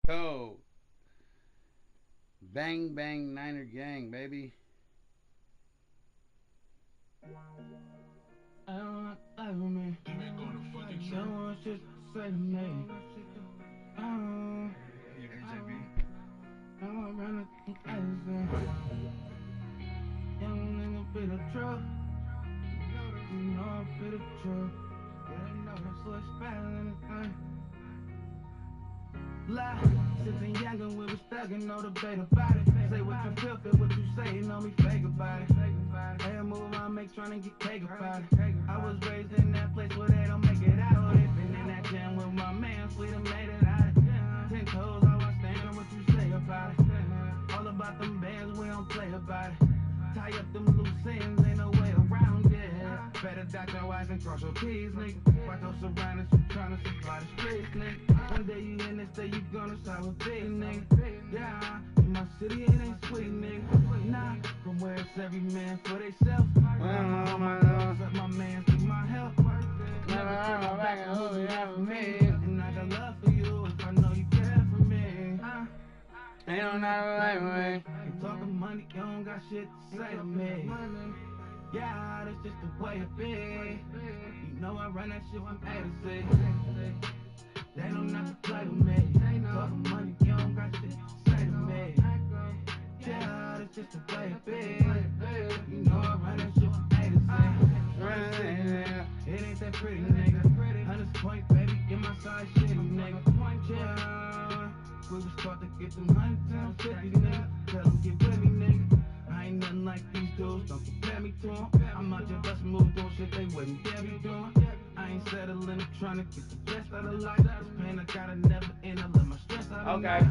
Go. Bang bang Niner gang, baby. I don't want life with me. Someone should say to me. I want run the everything. Young nigga be the truck. You know I be the truck. Yeah, they know that's what's bad in the thing. Lie, since younger we was stuck and no debate about it. Say what you feel what you say, you know me fake about it. Hey, move I make tryna get cake about it. I was raised in that place where they don't make it out. They been in that jam with my man, we done made it out. 10 toes, all I stand on what you say about it. All about them bands, we don't play about it. Tie up them loose ends, ain't no way around it. Better dot your I's and cross your T's, nigga. Watch those surroundings, you tryna supply the streets, nigga. One day you in this day, you gonna side with big, nigga. Yeah, in my city it ain't sweet, nigga. Nah, from where it's every man for theyself. All my love, up my man through my help. Never heard my back and who you have for me. And I got love for you if I know you care for me. Ain't no not right way. You talking money, you don't got shit to say to me. Yeah, that's just the way it be. You know I run that shit from A to Z. They don't not to play with me. Talking money, you don't got shit to say to me. Yeah, that's just the way it be. You know I run that shit from A to Z. It ain't that pretty, nigga. 100 point, baby, get my side shitty, nigga. Yeah, we was taught to get them 100 times 50, nigga. Tell them get with me, nigga. I ain't nothing like these dudes, don't compare me to them. I'm out here bustin' moves, doing shit they wouldn't dare be doing. I ain't settling, I'm trying to get the best out of life. This pain I gotta never end, I let my stress out of life.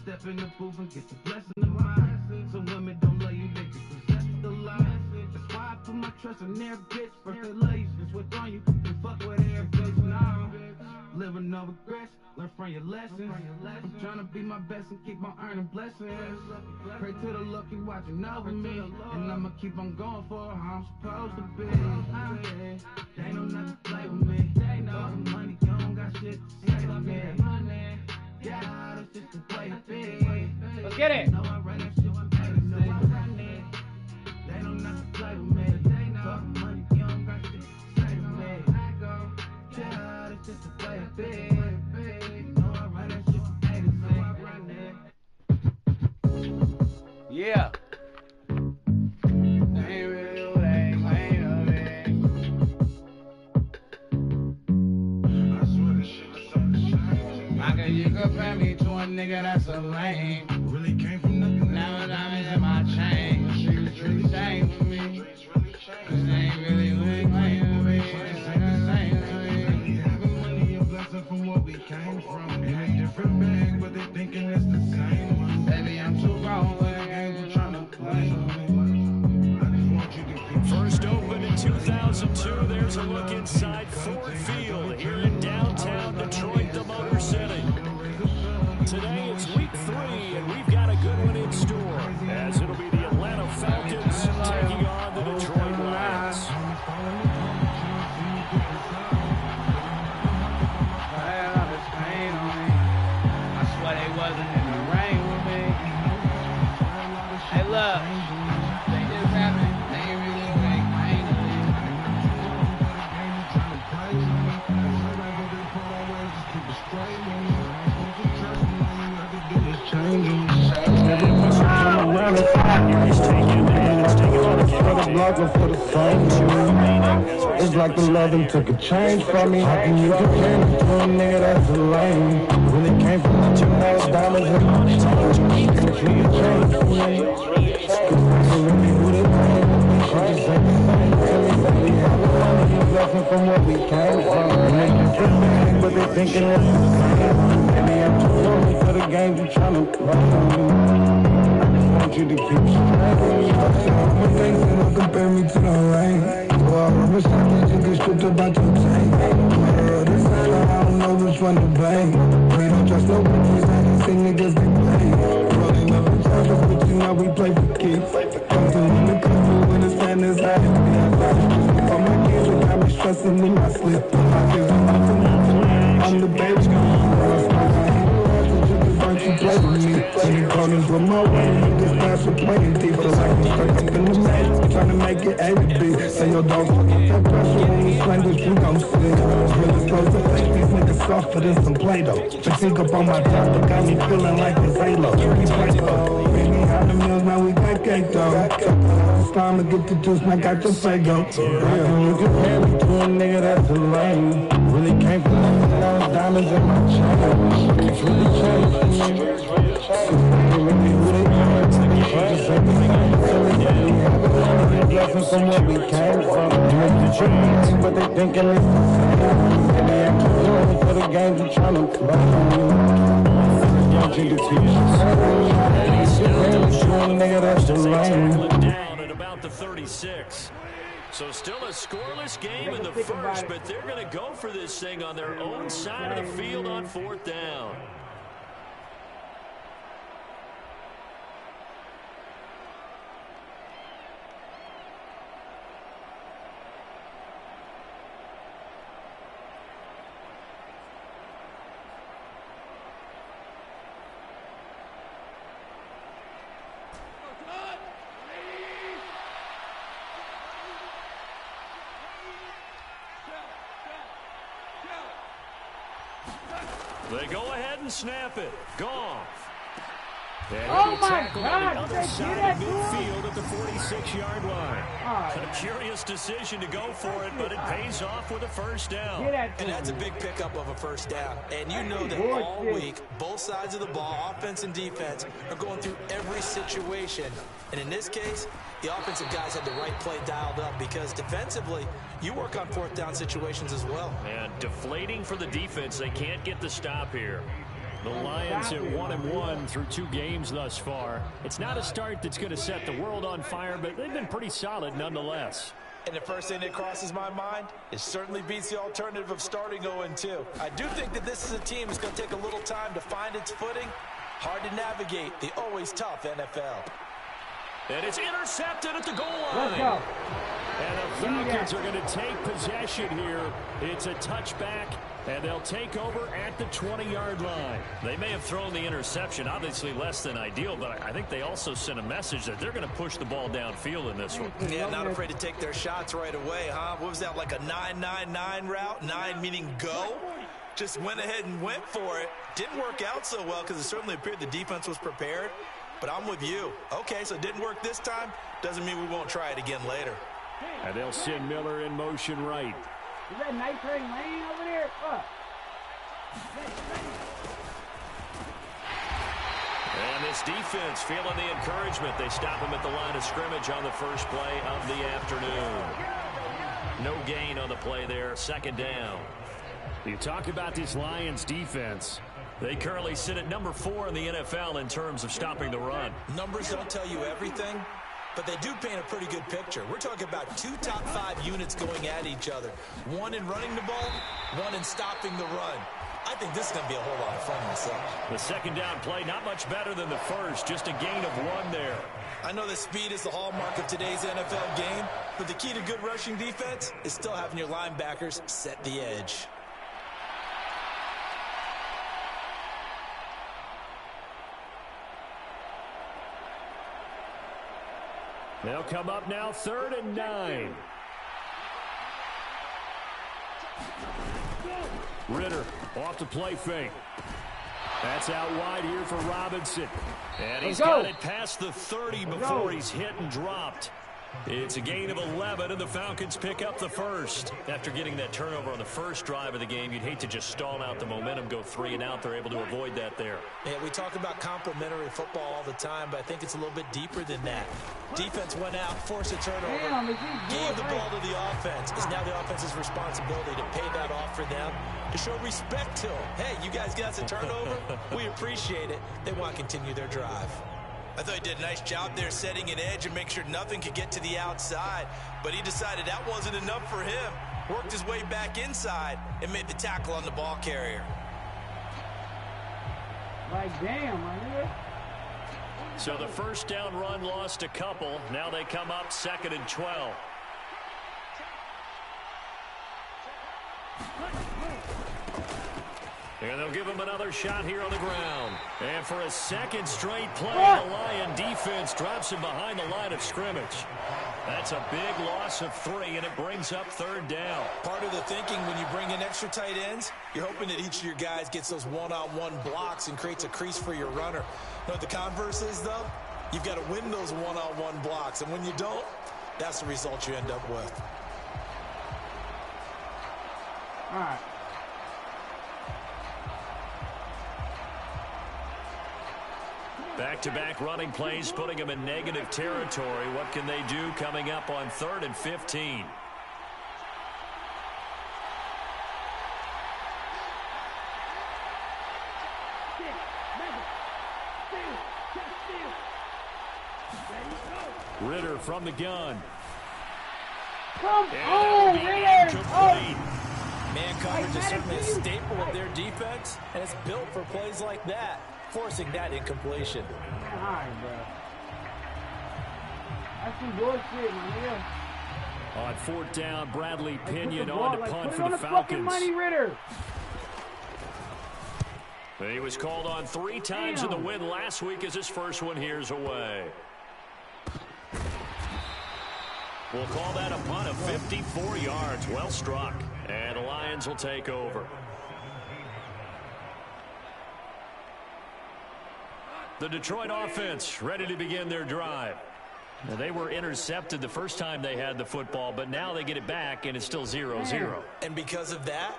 Step in the booth and get the blessing of mine. Some women don't love you, they just possess the lie. That's why I put my trust in their bitch. First they love you, then switch on you, then fuck with their bitch. Now, living no regrets. Learn from your lessons. I'm trying to be my best and keep on earning blessings. Pray to the lucky watching over me. And I'ma keep on going for how I'm supposed to be. They know not to play with me. Talking money, you don't got shit to say to me. Yeah, that's just the way it be. Let's get it. Know I run that shit from A to Z. They know not to play with me. Talking money, you don't got shit to say to me. Yeah, that's just the way it be. Yeah. Ain't really what I ain't of it. I can you compare me to a nigga that's a lame. Really came from nothing. Now diamonds in my chain. Streets really shame for me. This ain't really what I claim to be. This ain't the same to me. Having money a blessing from what we came from. In a different bag, but they thinking it's the same one. Baby, I'm too grown with a game for trying to play. First opened in 2002, there's a look inside Ford Field here in downtown Detroit, the Motor City. Today it's week 3, and we've got a good one in store, as it'll be the Atlanta Falcons taking on the Detroit Lions. I swear they wasn't in the rain with me. Hey, look, they just happened. They ain't really make rain to me. He's taking on the It's like the loving took a change from me. How can you compare me to a nigga that's a lame? When it came from the $2 diamonds in my chain, and it's really changed for me. So let me do the thing. She just ain't the same. Tell me that we have a money, a blessing from what we came from. And they different things, but they thinking it's the same. Maybe I'm too lonely for the game you tryna play. I want you to keep straight. When they say don't compare me to the rain. Well, I promise I can't just get stripped about your tank. This time I don't know which one to blame. We don't trust no bitches, I done seen niggas get played. Rolling up and charging with you, now we play for keeps. Come to when the couple when the stand is high. For my kids, they got me stressing in my sleep. I'm the baby. Running corners with my way, you get past the playing deep. Feel like I'm stuck up in the maze, trying to make it A to B. Say your dog, that pressure when we slang what you gon' see. Really close to face, these niggas softer than some Play-Doh. Fatigue up on my top, got me feeling like it's Halo. Bring me out the mills, now we got cake though. It's time to get the juice, now got your Fago. Yeah, you compare me to a nigga that's a lame. Really came from nothing, now it's diamonds in my chain. It's really changed. Really who they are. Just everything I'm feeling, yeah, we have a blessing from where we came from. Doing the dreams, but they thinking it's the same. And they actually doing it for the games we tryna play. Down at about the 36. So still a scoreless game in the first, but they're going to go for this thing on their own side of the field on 4th down. They go ahead and snap it. Goff. And Oh my tackled on God, the other did they side do that of to him? midfield at the 46-yard line. Oh, A curious decision to go for it, but it pays off with a first down. And that's a big pickup of a first down. And you know that all week, both sides of the ball, offense and defense, are going through every situation. And in this case, the offensive guys had the right play dialed up because defensively, you work on 4th down situations as well. And deflating for the defense. They can't get the stop here. The Lions at 1-1 through 2 games thus far. It's not a start that's going to set the world on fire, but they've been pretty solid nonetheless. And the first thing that crosses my mind, it certainly beats the alternative of starting 0-2. I do think that this is a team that's going to take a little time to find its footing. Hard to navigate the always tough NFL. And it's intercepted at the goal line. let's go. And the Falcons are going to take possession here. It's a touchback, and they'll take over at the 20-yard line. They may have thrown the interception, obviously less than ideal, but I think they also sent a message that they're going to push the ball downfield in this one. Yeah, not afraid to take their shots right away, huh? What was that, like a 9-9-9 route? 9 meaning go? Just went ahead and went for it. Didn't work out so well because it certainly appeared the defense was prepared. But I'm with you. Okay, so it didn't work this time. Doesn't mean we won't try it again later. And they'll send Miller in motion right. Is that Night Train Lane over there? And this defense feeling the encouragement. They stop him at the line of scrimmage on the first play of the afternoon. No gain on the play there. 2nd down. You talk about this Lions defense. They currently sit at number 4 in the NFL in terms of stopping the run. Numbers don't tell you everything, but they do paint a pretty good picture. We're talking about 2 top 5 units going at each other. One in running the ball, one in stopping the run. I think this is going to be a whole lot of fun myself. The 2nd down play, not much better than the first. Just a gain of 1 there. I know that speed is the hallmark of today's NFL game, but the key to good rushing defense is still having your linebackers set the edge. They'll come up now 3rd and 9. Ritter off the play fake. That's out wide here for Robinson. And he's got it past the 30 before he's hit and dropped. It's a gain of 11, and the Falcons pick up the first. After getting that turnover on the first drive of the game, you'd hate to just stall out the momentum, go 3 and out. They're able to avoid that there. Yeah, we talk about complementary football all the time, but I think it's a little bit deeper than that. Defense went out, forced a turnover, gave the ball to the offense. It's now the offense's responsibility to pay that off for them, to show respect to them. Hey, you guys got us a turnover? We appreciate it. They want to continue their drive. I thought he did a nice job there setting an edge and make sure nothing could get to the outside. But he decided that wasn't enough for him. Worked his way back inside and made the tackle on the ball carrier. Like, damn, my nigga. So the first down run lost a couple. Now they come up 2nd and 12. And they'll give him another shot here on the ground. And for a second straight play, the Lion defense drops him behind the line of scrimmage. That's a big loss of 3, and it brings up 3rd down. Part of the thinking when you bring in extra tight ends, you're hoping that each of your guys gets those one-on-one blocks and creates a crease for your runner. You know what the converse is, though? You've got to win those one-on-one blocks, and when you don't, that's the result you end up with. All right. Back-to-back running plays, putting them in negative territory. What can they do coming up on 3rd and 15? Ritter from the gun. Come on, Ritter! Man coverage is certainly a staple of their defense, and it's built for plays like that, forcing that incompletion. All right, bro. That's some bullshit, my nigga. On 4th down, Bradley Pinion on to punt for the Falcons. Fucking money, Ritter. He was called on 3 times in the win last week as his first one here's away. We'll call that a punt of 54 yards. Well struck. And the Lions will take over. The Detroit offense ready to begin their drive. Now, they were intercepted the first time they had the football, but now they get it back, and it's still 0-0. And because of that,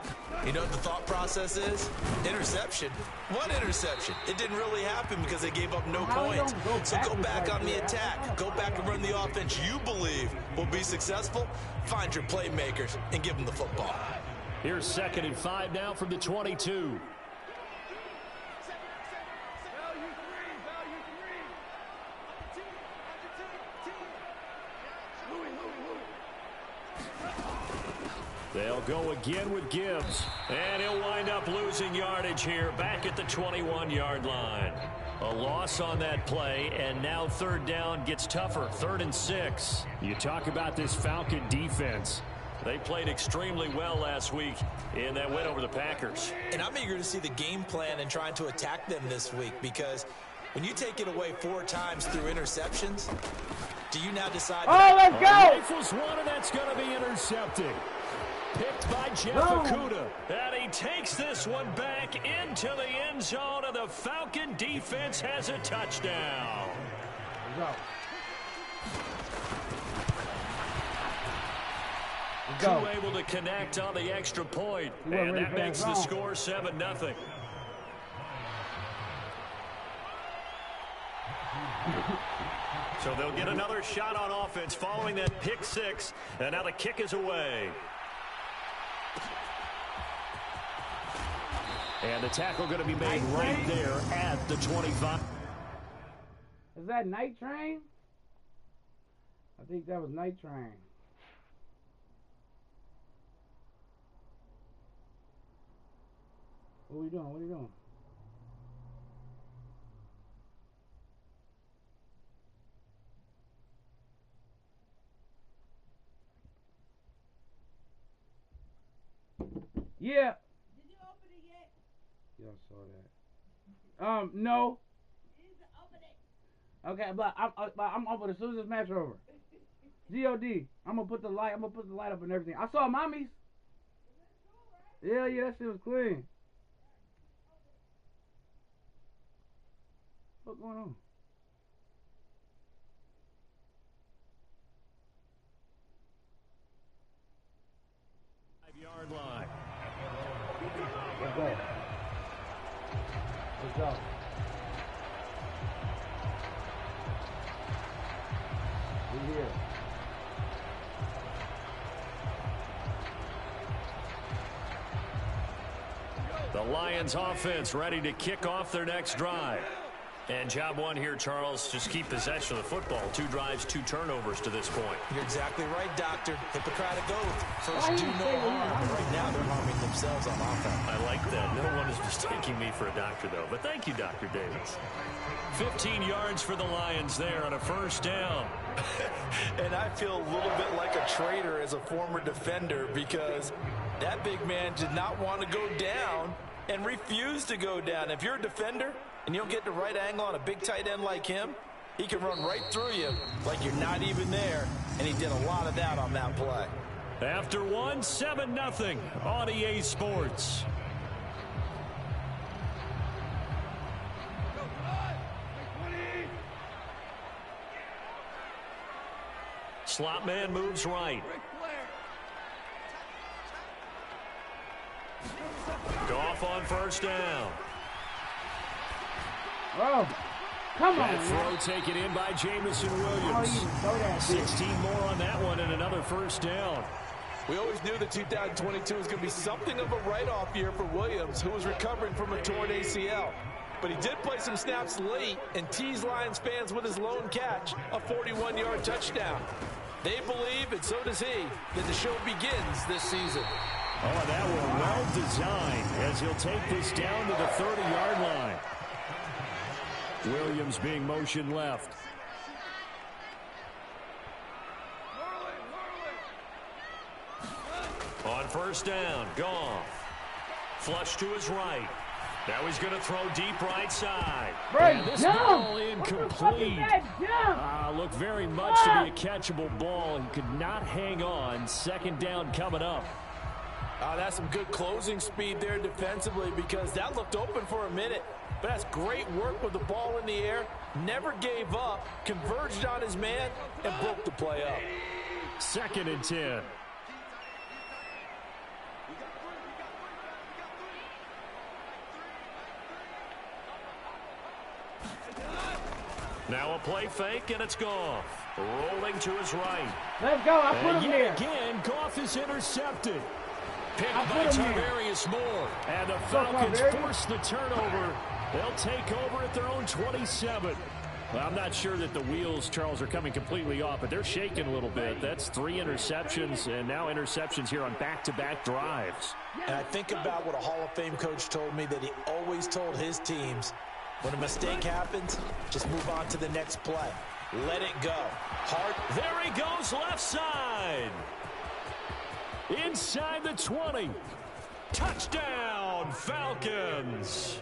you know what the thought process is? Interception. What interception? It didn't really happen because they gave up no points. So go back on the attack. Go back and run the offense you believe will be successful. Find your playmakers and give them the football. Here's 2nd and 5 now from the 22. They'll go again with Gibbs, and he'll wind up losing yardage here back at the 21-yard line. A loss on that play, and now 3rd down gets tougher, 3rd and 6. You talk about this Falcon defense. They played extremely well last week in that win over the Packers. And I'm eager to see the game plan and trying to attack them this week, because when you take it away 4 times through interceptions, do you now decide? Oh, let's go! Rifles one, and that's going to be intercepted. Picked by Jeff Okudah. And he takes this one back into the end zone, and the Falcon defense has a touchdown. Two able to connect on the extra point, and that makes the score 7-0. So they'll get another shot on offense following that pick 6, and now the kick is away. And the tackle going to be made right there at the 25. Is that Night Train? I think that was Night Train. What are we doing? What are you doing? Yeah. Did you open it yet? Y'all saw that. No. You need to open it. Okay, but I'm open as soon as this match over. God, I'm gonna put the light up and everything. I saw mommy's. Yeah, that shit was clean. What's going on? Five-yard line. Let's go. Let's go. We here. The Lions offense ready to kick off their next drive. And job one here, Charles, just keep possession of the football. 2 drives, 2 turnovers to this point. You're exactly right, Doctor. Hippocratic oath. First, do no harm. Right now, they're harming themselves on offense. I like that. No one is mistaking me for a doctor, though. But thank you, Dr. Davis. 15 yards for the Lions there on a first down. And I feel a little bit like a traitor as a former defender because that big man did not want to go down and refuse to go down. If you're a defender and you don't get the right angle on a big tight end like him, he can run right through you like you're not even there, and he did a lot of that on that play. After 7-0 on EA Sports. Slot man moves right. Goff on first down. Oh, come on. That throw taken in by Jamison Williams. 16 more on that one and another first down. We always knew that 2022 was going to be something of a write-off year for Williams, who was recovering from a torn ACL. But he did play some snaps late and teased Lions fans with his lone catch, a 41-yard touchdown. They believe, and so does he, that the show begins this season. Oh, that one well designed as he'll take this down to the 30-yard line. Williams being motion left. On first down, Goff. Flush to his right. Now he's going to throw deep right side. And this ball incomplete. Looked very much to be a catchable ball and could not hang on. Second down coming up. That's some good closing speed there defensively, because that looked open for a minute. But that's great work with the ball in the air. Never gave up, converged on his man, and broke the play up. 2nd and 10. Now a play fake, and it's Goff. Rolling to his right. Let's go. I put him there. Again, Goff is intercepted. Picked by Tarvarius Moore. And the Falcons force the turnover. They'll take over at their own 27. Well, I'm not sure that the wheels, Charles, are coming completely off, but they're shaking a little bit. That's 3 interceptions, and now interceptions here on back-to-back drives. And I think about what a Hall of Fame coach told me, that he always told his teams, when a mistake happens, just move on to the next play. Let it go. Hard. There he goes, left side. Inside the 20. Touchdown, Falcons.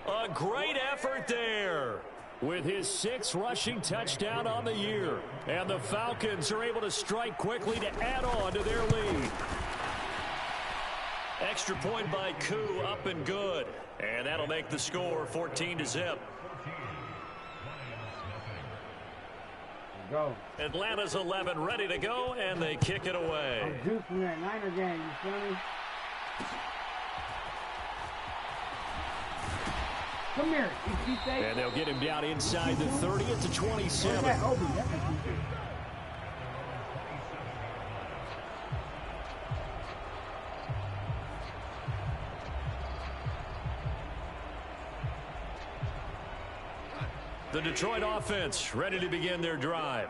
A great effort there with his 6th rushing touchdown on the year. And the Falcons are able to strike quickly to add on to their lead. Extra point by Koo, up and good. And that'll make the score 14-0. Go. Atlanta's 11 ready to go, and they kick it away. I'm juicing that Niner game, you feel me? Come here. And they'll get him down inside the 30 at the 27. That's Obi. That's what you do. The Detroit offense ready to begin their drive.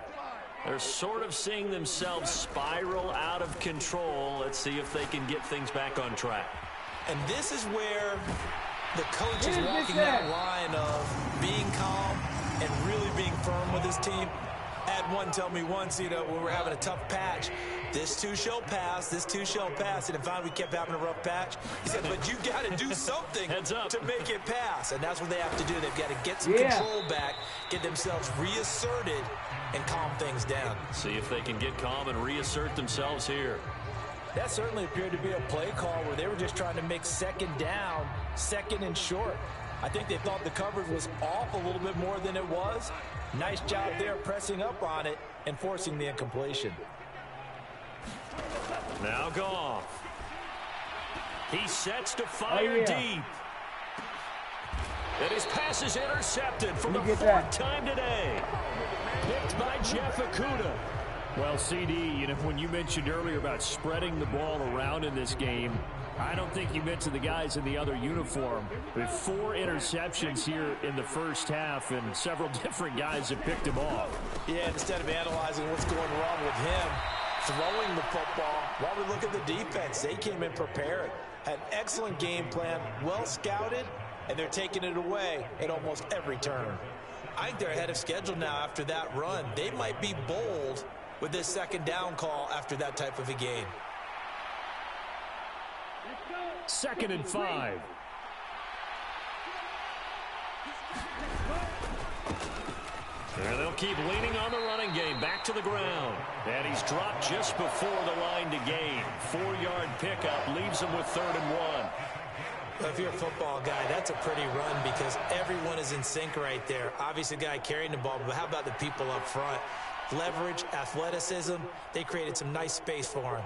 They're sort of seeing themselves spiral out of control. Let's see if they can get things back on track. And this is where the coach is walking that line of being calm and really being firm with his team. I had one tell me once, when we were having a tough patch, this too shall pass, this too shall pass. And finally we kept having a rough patch. He said, but you got to do something to make it pass. And that's what they have to do. They've got to get some control back, get themselves reasserted, and calm things down. See if they can get calm and reassert themselves here. That certainly appeared to be a play call where they were just trying to make second down, second and short. I think they thought the coverage was off a little bit more than it was. Nice job there pressing up on it and forcing the incompletion. Now Goff. He sets to fire deep. And his pass is intercepted for the 4th time today. Picked by Jeff Okudah. Well, CD, when you mentioned earlier about spreading the ball around in this game, I don't think you mentioned the guys in the other uniform. With 4 interceptions here in the first half, and several different guys have picked him off. Yeah, instead of analyzing what's going wrong with him, throwing the football, while we look at the defense, they came in prepared. Had an excellent game plan, well scouted, and they're taking it away at almost every turn. I think they're ahead of schedule now after that run. They might be bold with this second down call after that type of a game. 2nd and 5. keep leaning on the running game. Back to the ground. And he's dropped just before the line to gain. 4-yard pickup leaves him with 3rd and 1. Well, if you're a football guy, that's a pretty run because everyone is in sync right there. Obviously, the guy carrying the ball, but how about the people up front? Leverage, athleticism, they created some nice space for him.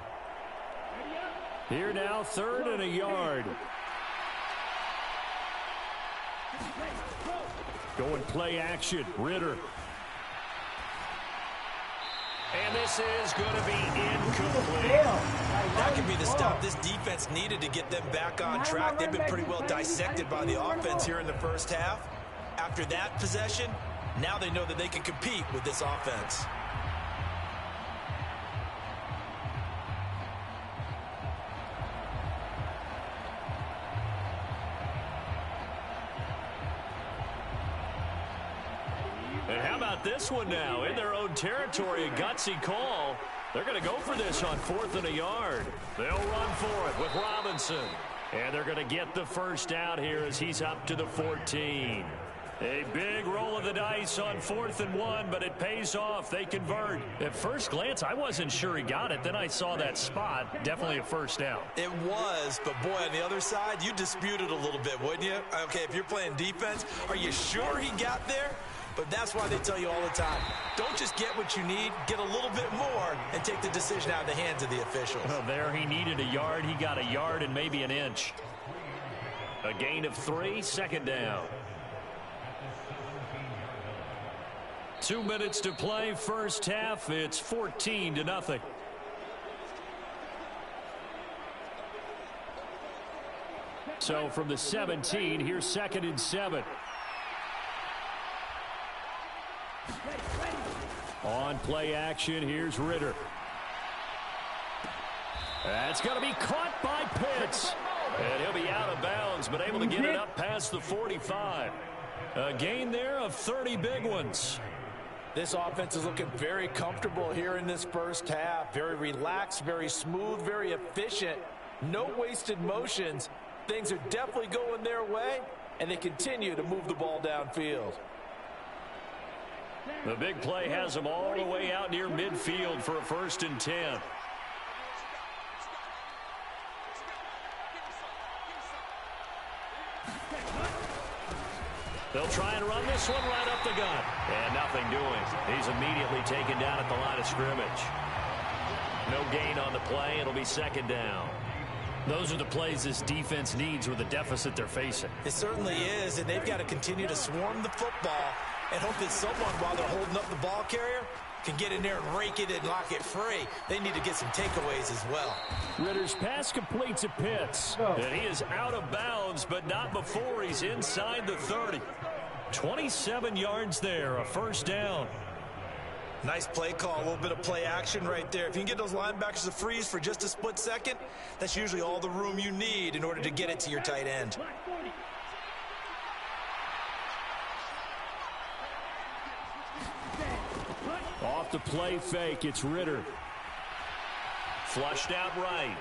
Here now, 3rd and a yard. Going play action, Ritter. And this is going to be incomplete. That could be the stop this defense needed to get them back on track. They've been pretty well dissected by the offense here in the first half. After that possession, now they know that they can compete with this offense. And how about this one now? In their own territory, a gutsy call. They're going to go for this on 4th and a yard. They'll run for it with Robinson. And they're going to get the first out here as he's up to the 14. A big roll of the dice on 4th and 1, but it pays off. They convert. At first glance, I wasn't sure he got it. Then I saw that spot. Definitely a first down. It was, but boy, on the other side, you dispute it a little bit, wouldn't you? Okay, if you're playing defense, are you sure he got there? But that's why they tell you all the time, don't just get what you need, get a little bit more, and take the decision out of the hands of the officials. Well, there he needed a yard. He got a yard and maybe an inch. A gain of 3, 2nd down. 2 minutes to play, first half. It's 14-0. So from the 17, here's 2nd and 7. On play action, here's Ritter. That's going to be caught by Pitts. And he'll be out of bounds, but able to get it up past the 45. A gain there of 30 big ones. This offense is looking very comfortable here in this first half. Very relaxed, very smooth, very efficient. No wasted motions. Things are definitely going their way, and they continue to move the ball downfield. The big play has them all the way out near midfield for a 1st and 10. They'll try and run this one right up the gut. And nothing doing. He's immediately taken down at the line of scrimmage. No gain on the play. It'll be 2nd down. Those are the plays this defense needs with the deficit they're facing. It certainly is, and they've got to continue to swarm the football and hope that someone, while they're holding up the ball carrier, can get in there and rake it and lock it free. They need to get some takeaways as well. Ritter's pass completes to Pitts. And he is out of bounds, but not before he's inside the 30. 27 yards there, a 1st down. Nice play call, a little bit of play action right there. If you can get those linebackers to freeze for just a split second, that's usually all the room you need in order to get it to your tight end. Off the play fake, it's Ritter. Flushed out right.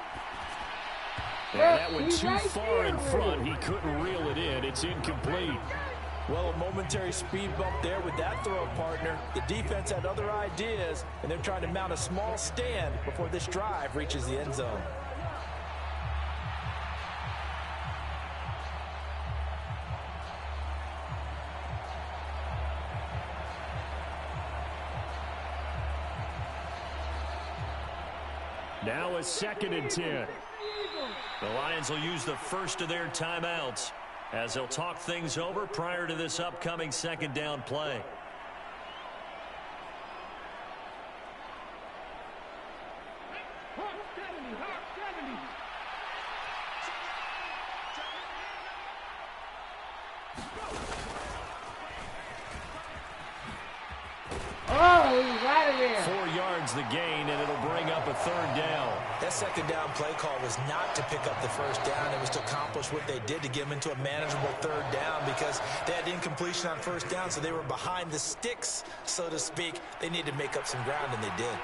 And that went too far in front. He couldn't reel it in. It's incomplete. Well, a momentary speed bump there with that throw, partner. The defense had other ideas, and they're trying to mount a small stand before this drive reaches the end zone. Now a 2nd and 10. The Lions will use the first of their timeouts as they'll talk things over prior to this upcoming 2nd down play. Oh, he's out of there. 4 yards the gain, and it'll bring up a 3rd down. That 2nd down play call was not to pick up the 1st down. It was to accomplish what they did to get them into a manageable 3rd down because they had incompletion on 1st down, so they were behind the sticks, so to speak. They needed to make up some ground, and they did.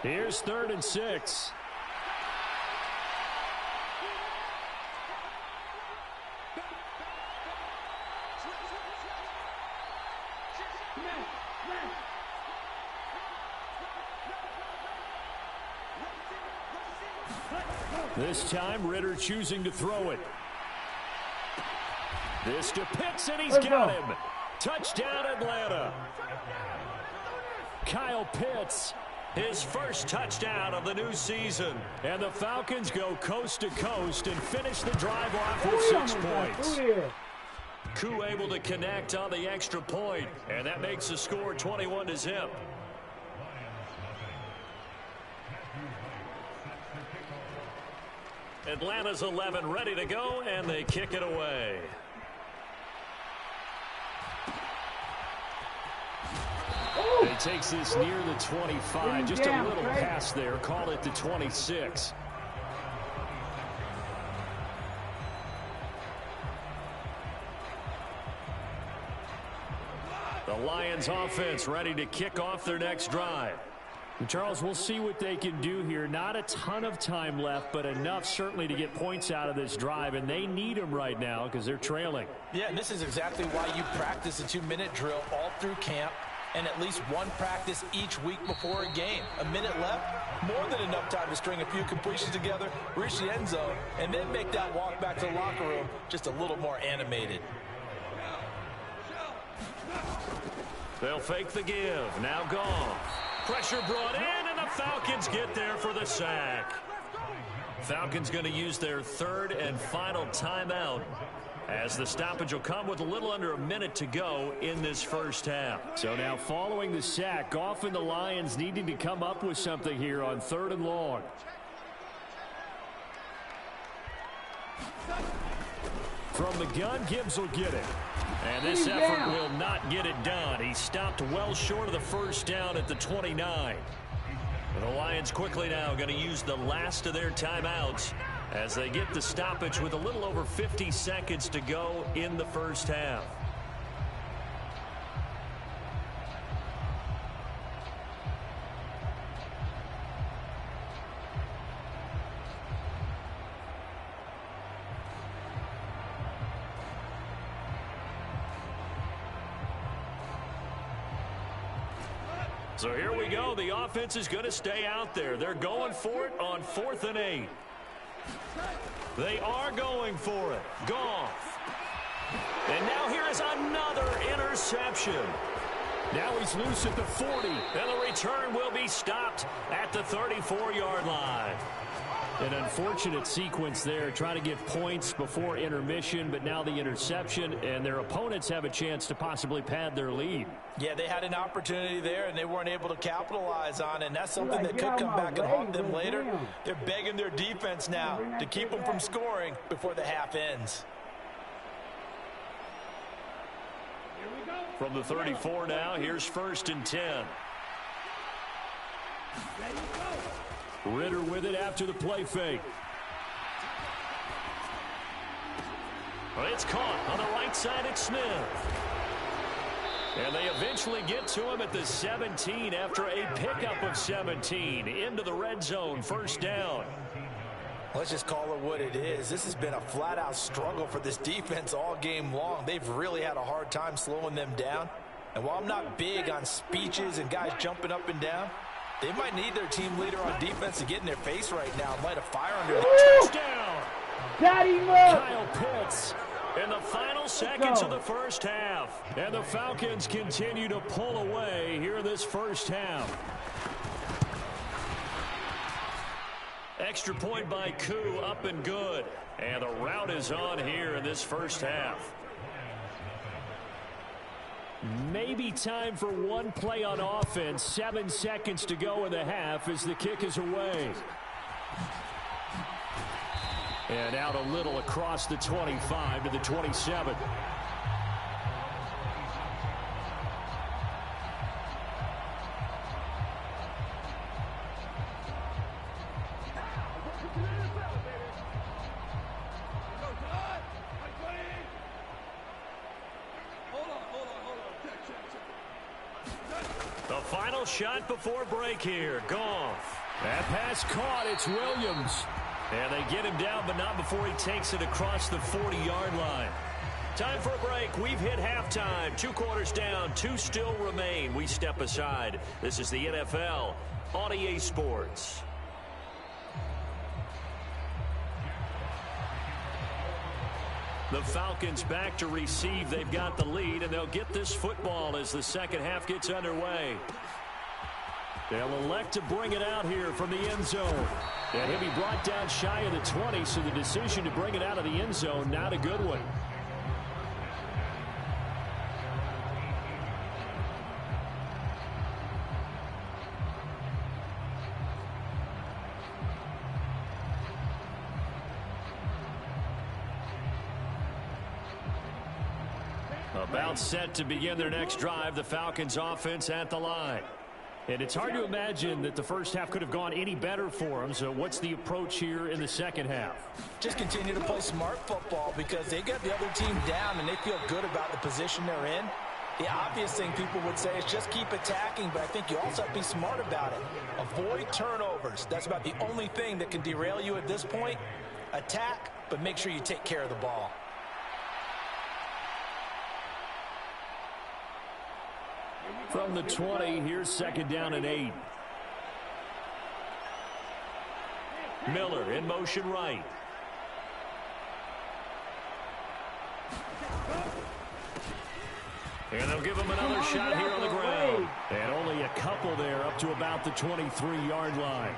Here's 3rd and 6. This time, Ritter choosing to throw it. This to Pitts, and he's got him. Touchdown, Atlanta. Kyle Pitts, his first touchdown of the new season. And the Falcons go coast to coast and finish the drive off with 6 points. Koo able to connect on the extra point, and that makes the score 21-0. Atlanta's 11 ready to go, and they kick it away. He takes this near the 25, just a little pass there, call it the 26. The Lions offense ready to kick off their next drive. Charles, we'll see what they can do here. Not a ton of time left, but enough certainly to get points out of this drive, and they need them right now because they're trailing. Yeah, and this is exactly why you practice a 2-minute drill all through camp and at least one practice each week before a game. A minute left, more than enough time to string a few completions together, reach the end zone, and then make that walk back to the locker room just a little more animated. They'll fake the give. Now gone. Pressure brought in, and the Falcons get there for the sack. Falcons going to use their third and final timeout, as the stoppage will come with a little under a minute to go in this first half. So now following the sack, Goff and the Lions needing to come up with something here on 3rd and long. From the gun, Gibbs will get it. And this effort will not get it done. He stopped well short of the first down at the 29. And the Lions quickly now going to use the last of their timeouts as they get the stoppage with a little over 50 seconds to go in the first half. So here we go. The offense is going to stay out there. They're going for it on 4th and 8. They are going for it. Goff. And now here is another interception. Now he's loose at the 40. And the return will be stopped at the 34-yard line. An unfortunate sequence there, trying to get points before intermission, but now the interception, and their opponents have a chance to possibly pad their lead. Yeah, they had an opportunity there, and they weren't able to capitalize on it, and that's something that could come back and haunt them later. They're begging their defense now to keep them from scoring before the half ends. From the 34 now, here's 1st and 10. Ritter with it after the play fake. It's caught on the right side at Smith. And they eventually get to him at the 17 after a pickup of 17 into the red zone. 1st down. Let's just call it what it is. This has been a flat-out struggle for this defense all game long. They've really had a hard time slowing them down. And while I'm not big on speeches and guys jumping up and down, they might need their team leader on defense to get in their face right now and light a fire under them. Touchdown! Kyle Pitts in the final seconds of the first half. And the Falcons continue to pull away here in this first half. Extra point by Koo, up and good. And the route is on here in this first half. Maybe time for one play on offense. 7 seconds to go in the half as the kick is away. And out a little across the 25 to the 27. The final shot before break here. Goff. That pass caught. It's Williams. And they get him down, but not before he takes it across the 40-yard line. Time for a break. We've hit halftime. 2 quarters down. 2 still remain. We step aside. This is the NFL on EA Sports. The Falcons back to receive. They've got the lead, and they'll get this football as the second half gets underway. They'll elect to bring it out here from the end zone. And he'll be brought down shy of the 20, so the decision to bring it out of the end zone, not a good one. About set to begin their next drive, the Falcons offense at the line. And it's hard to imagine that the first half could have gone any better for them. So what's the approach here in the second half? Just continue to play smart football because they got the other team down and they feel good about the position they're in. The obvious thing people would say is just keep attacking, but I think you also have to be smart about it. Avoid turnovers. That's about the only thing that can derail you at this point. Attack, but make sure you take care of the ball. From the 20, here's second down and 8. Miller in motion right. And they'll give him another shot here on the ground. And only a couple there up to about the 23-yard line.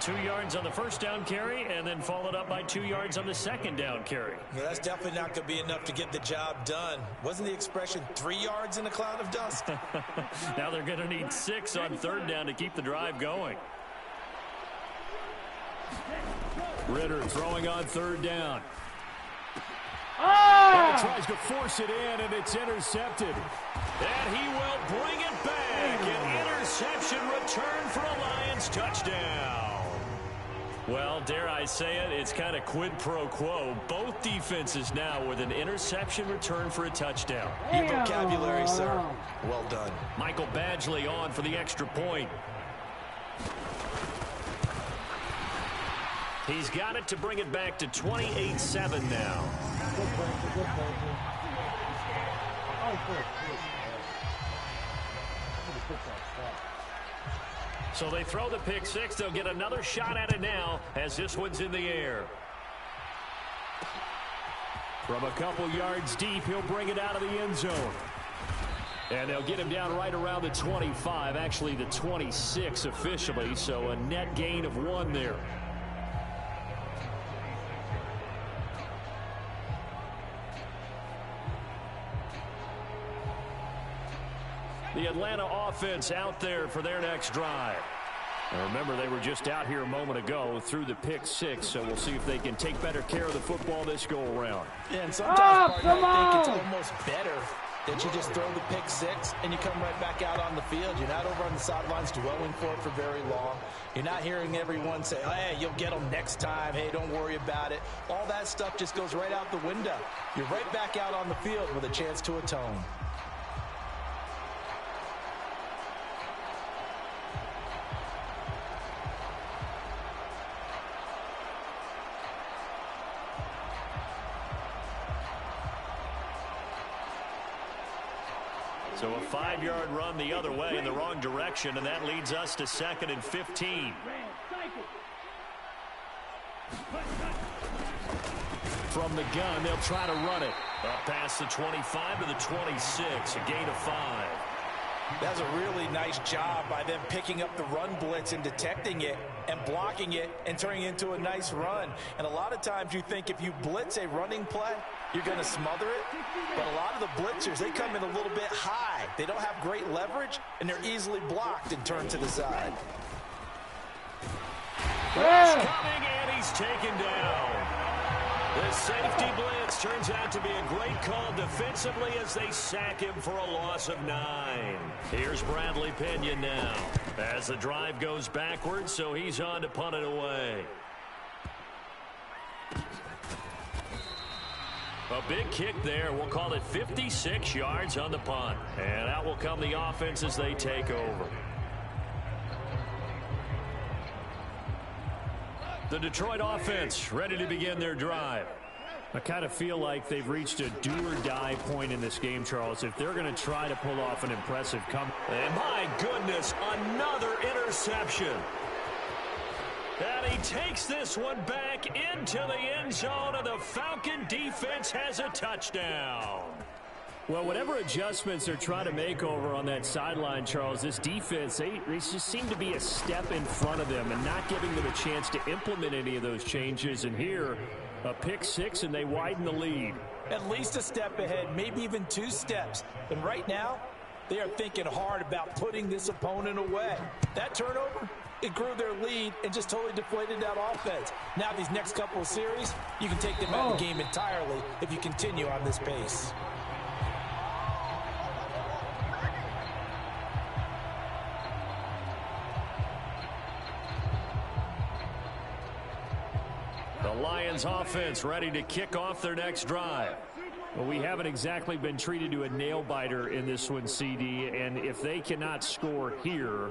2 yards on the first down carry, and then followed up by 2 yards on the second down carry. Yeah, that's definitely not going to be enough to get the job done. Wasn't the expression 3 yards in a cloud of dust? Now they're going to need 6 on third down to keep the drive going. Ritter throwing on third down. Oh! Tries to force it in, and it's intercepted. And he will bring it back. An interception return for a Lions touchdown. Well, dare I say it, it's kind of quid pro quo. Both defenses now with an interception return for a touchdown. Your vocabulary, sir. Well done. Michael Badgley on for the extra point. He's got it to bring it back to 28-7 now. So they throw the pick six. They'll get another shot at it now as this one's in the air. From a couple yards deep, he'll bring it out of the end zone. And they'll get him down right around the 25, actually the 26 officially, so a net gain of 1 there. The Atlanta offense out there for their next drive. Now remember, they were just out here a moment ago through the pick six, so we'll see if they can take better care of the football this go-around. Yeah, and sometimes I think it's almost better that you just throw the pick six and you come right back out on the field. You're not over on the sidelines dwelling for it for very long. You're not hearing everyone say, oh, hey, you'll get them next time. Hey, don't worry about it. All that stuff just goes right out the window. You're right back out on the field with a chance to atone. So a 5-yard run the other way in the wrong direction, and that leads us to 2nd and 15. From the gun, they'll try to run it. Up past the 25 to the 26, a gain of 5. That's a really nice job by them picking up the run blitz and detecting it and blocking it and turning it into a nice run. And a lot of times you think if you blitz a running play, you're going to smother it. But a lot of the blitzers, they come in a little bit high. They don't have great leverage, and they're easily blocked and turned to the side. He's coming, and he's taken down. The safety blitz turns out to be a great call defensively as they sack him for a loss of 9. Here's Bradley Pinion now as the drive goes backwards, so he's on to punt it away. A big kick there. We'll call it 56 yards on the punt. And out will come the offense as they take over. The Detroit offense ready to begin their drive. I kind of feel like they've reached a do-or-die point in this game, Charles, if they're going to try to pull off an impressive comeback. And my goodness, another interception. And he takes this one back into the end zone, and the Falcon defense has a touchdown. Well, whatever adjustments they're trying to make over on that sideline, Charles, this defense, they just seem to be a step in front of them and not giving them a chance to implement any of those changes. And here, a pick six, and they widen the lead. At least a step ahead, maybe even 2 steps. And right now, they are thinking hard about putting this opponent away. That turnover, it grew their lead and just totally deflated that offense. Now these next couple of series, you can take them out of the game entirely if you continue on this pace. The Lions offense ready to kick off their next drive. Well, we haven't exactly been treated to a nail-biter in this one, CD, and if they cannot score here,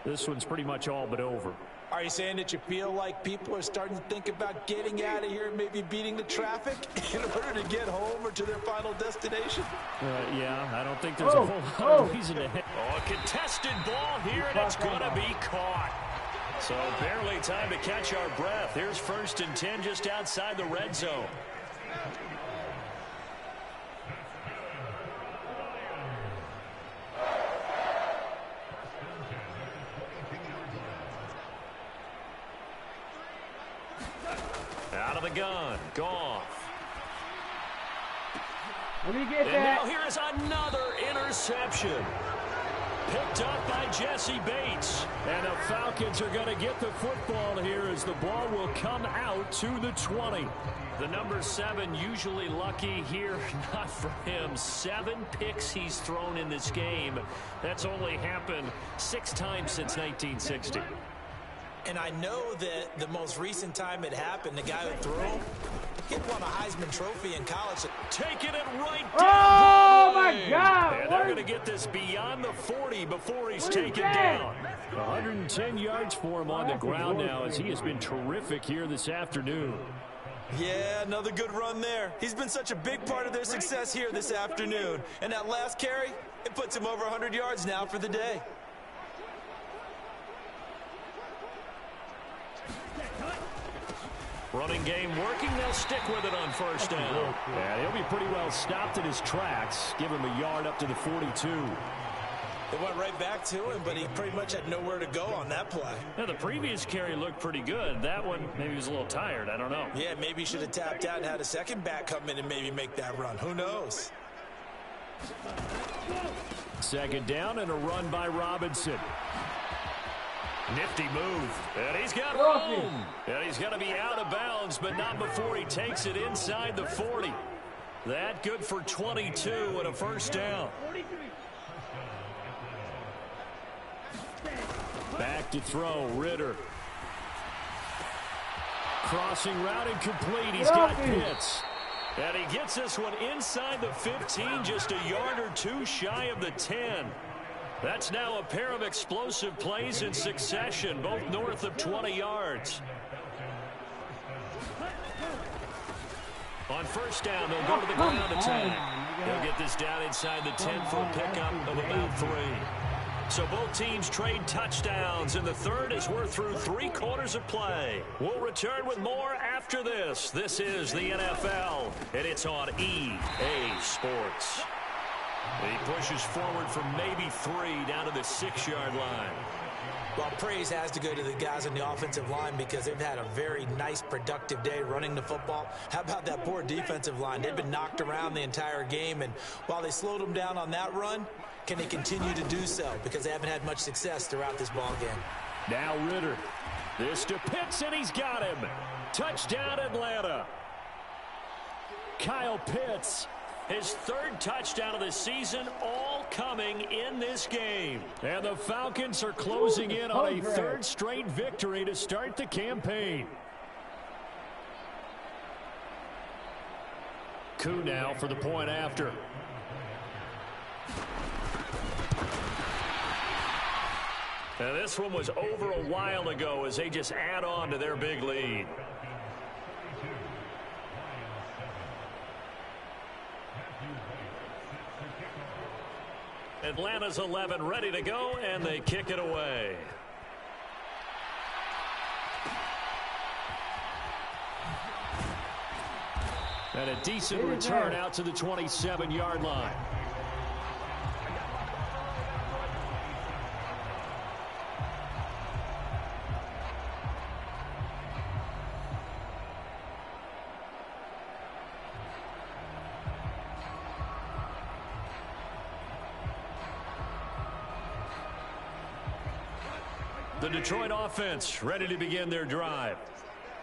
this one's pretty much all but over. Are you saying that you feel like people are starting to think about getting out of here and maybe beating the traffic in order to get home or to their final destination? Yeah, I don't think there's a whole lot of reason to head. Oh, a contested ball here, and it's going to be caught. So barely time to catch our breath. Here's 1st and 10 just outside the red zone. Out of the gun, Goff. Let me get and that. Now here is another interception. Picked up by Jesse Bates. And the Falcons are going to get the football here as the ball will come out to the 20. The number 7 usually lucky here. Not for him. 7 picks he's thrown in this game. That's only happened 6 times since 1960. And I know that the most recent time it happened, the guy who threw him, he won a Heisman Trophy in college. Taking it right down. Oh, my God. And they're going to get this beyond the 40 before he's taken down. 110 yards for him on the ground now as he has been terrific here this afternoon. Yeah, another good run there. He's been such a big part of their success here this afternoon. And that last carry, it puts him over 100 yards now for the day. Running game working. They'll stick with it on 1st down. Yeah, he'll be pretty well stopped in his tracks. Give him a yard up to the 42. They went right back to him, but he pretty much had nowhere to go on that play. Now, the previous carry looked pretty good. That one, maybe he was a little tired. I don't know. Yeah, maybe he should have tapped out and had a second back come in and maybe make that run. Who knows? 2nd down and a run by Robinson. Nifty move. And he's got room. And he's going to be out of bounds, but not before he takes it inside the 40. That good for 22 and a 1st down. Back to throw, Ritter. Crossing route incomplete. He's got Pitts. And he gets this one inside the 15, just a yard or 2 shy of the 10. That's now a pair of explosive plays in succession, both north of 20 yards. On 1st down, they'll go to the ground attack. They'll get this down inside the 10 for a pickup of about 3. So both teams trade touchdowns in the 3rd as we're through 3 quarters of play. We'll return with more after this. This is the NFL, and it's on EA Sports. He pushes forward for maybe 3 down to the 6-yard line. Well, praise has to go to the guys on the offensive line because they've had a very nice, productive day running the football. How about that poor defensive line? They've been knocked around the entire game, and while they slowed them down on that run, can they continue to do so? Because they haven't had much success throughout this ball game. Now Ritter. This to Pitts, and he's got him. Touchdown, Atlanta. Kyle Pitts. His 3rd touchdown of the season, all coming in this game. And the Falcons are closing in on a 3rd straight victory to start the campaign. Koo now for the point after. Now this one was over a while ago as they just add on to their big lead. Atlanta's 11 ready to go, and they kick it away. And a decent return out to the 27-yard line. The Detroit offense ready to begin their drive.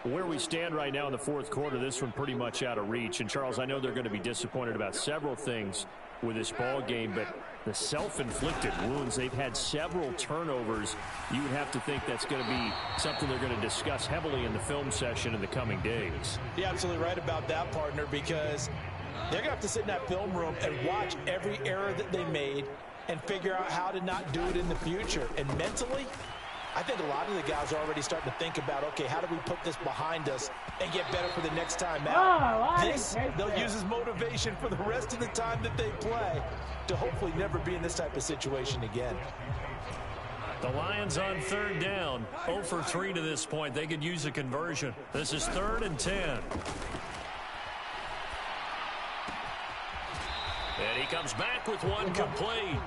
Where we stand right now in the fourth quarter, this one pretty much out of reach. And, Charles, I know they're going to be disappointed about several things with this ball game, but the self-inflicted wounds, they've had several turnovers. You would have to think that's going to be something they're going to discuss heavily in the film session in the coming days. You're absolutely right about that, partner, because they're going to have to sit in that film room and watch every error that they made and figure out how to not do it in the future. And mentally, I think a lot of the guys are already starting to think about, okay, how do we put this behind us and get better for the next time out? They'll use as motivation for the rest of the time that they play to hopefully never be in this type of situation again. The Lions on third down, 0 for 3 to this point. They could use a conversion. This is 3rd and 10. And he comes back with one complete.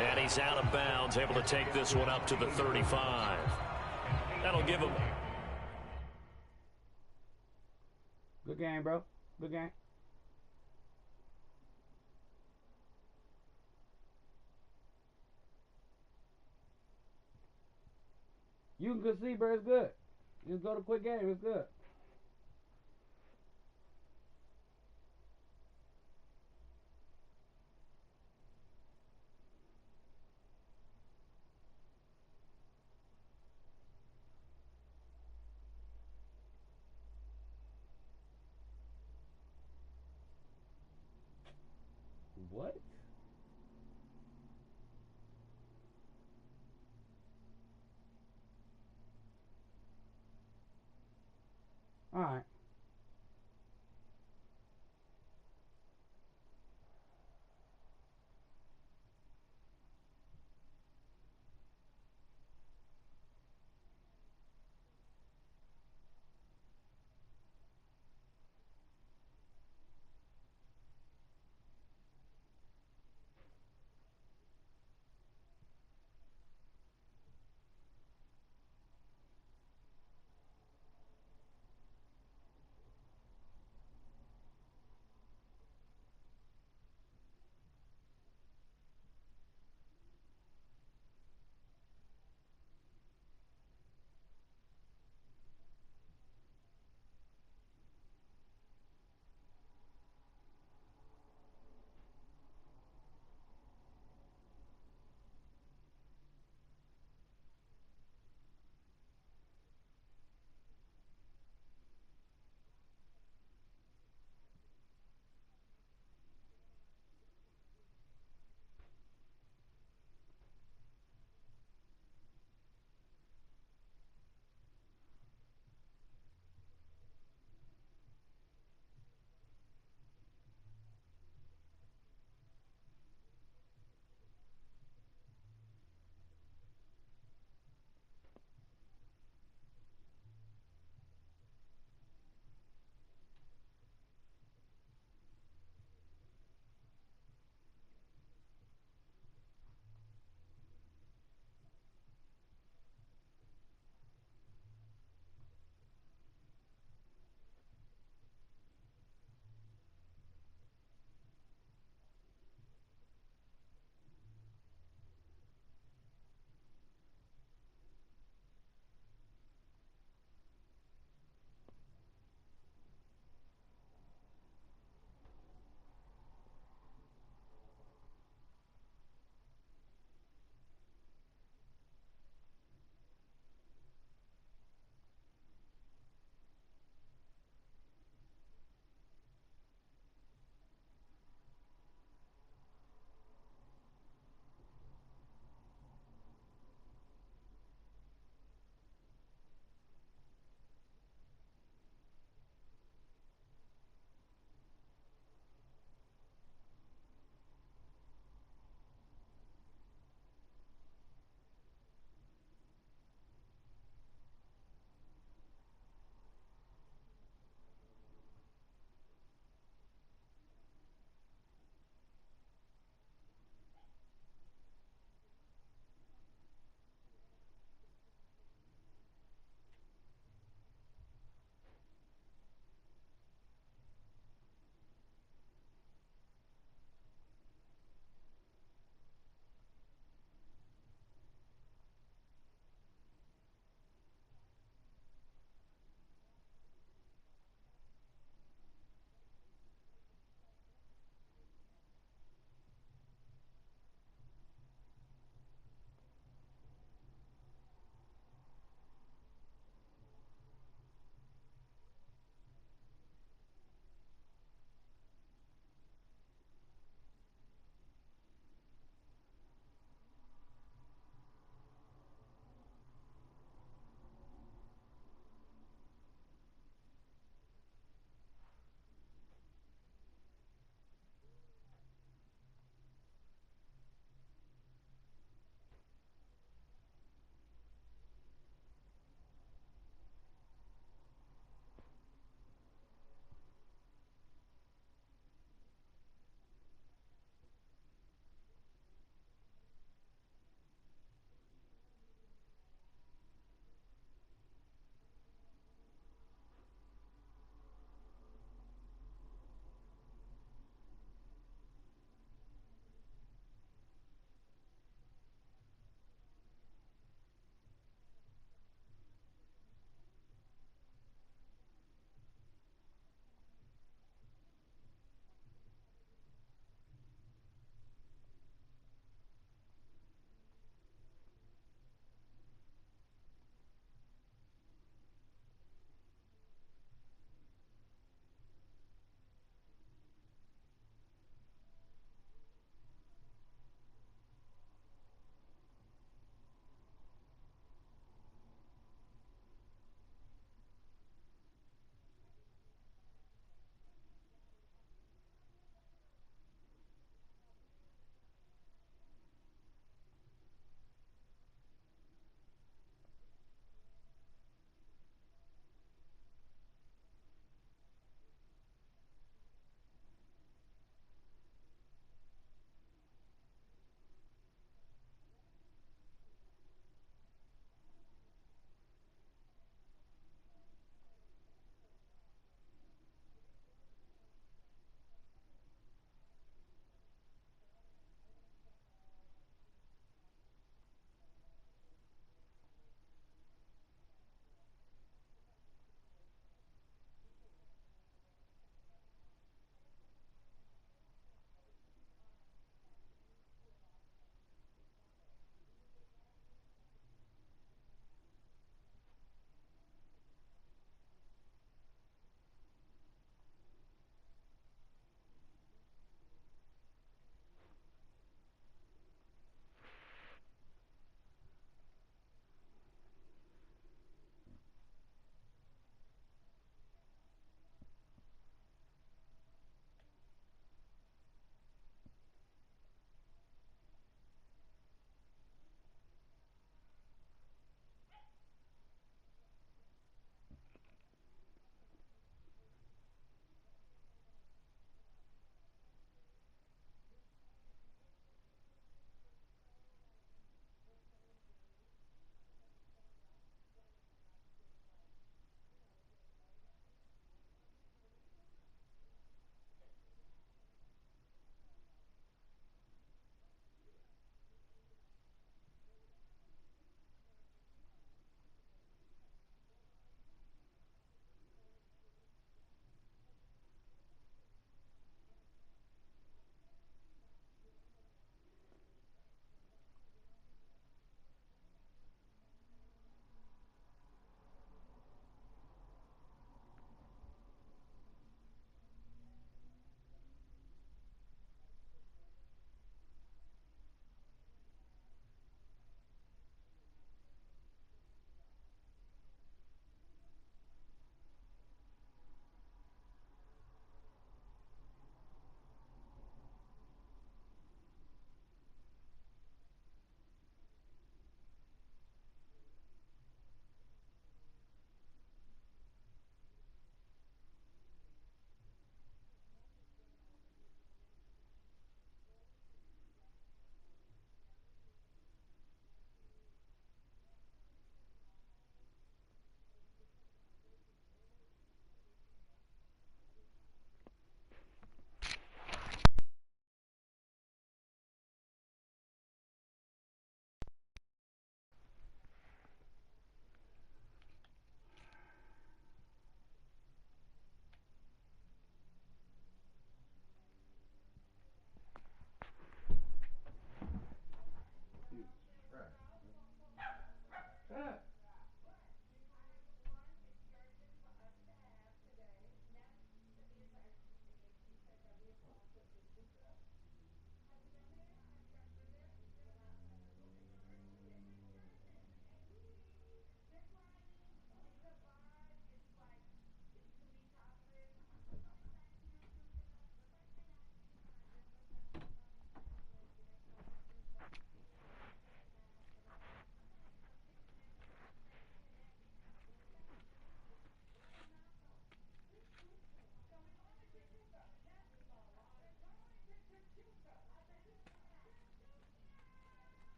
And he's out of bounds, able to take this one up to the 35. That'll give him. Good game, bro. Good game. You can see, bro. It's good. Just go to quick game. It's good. What? All right.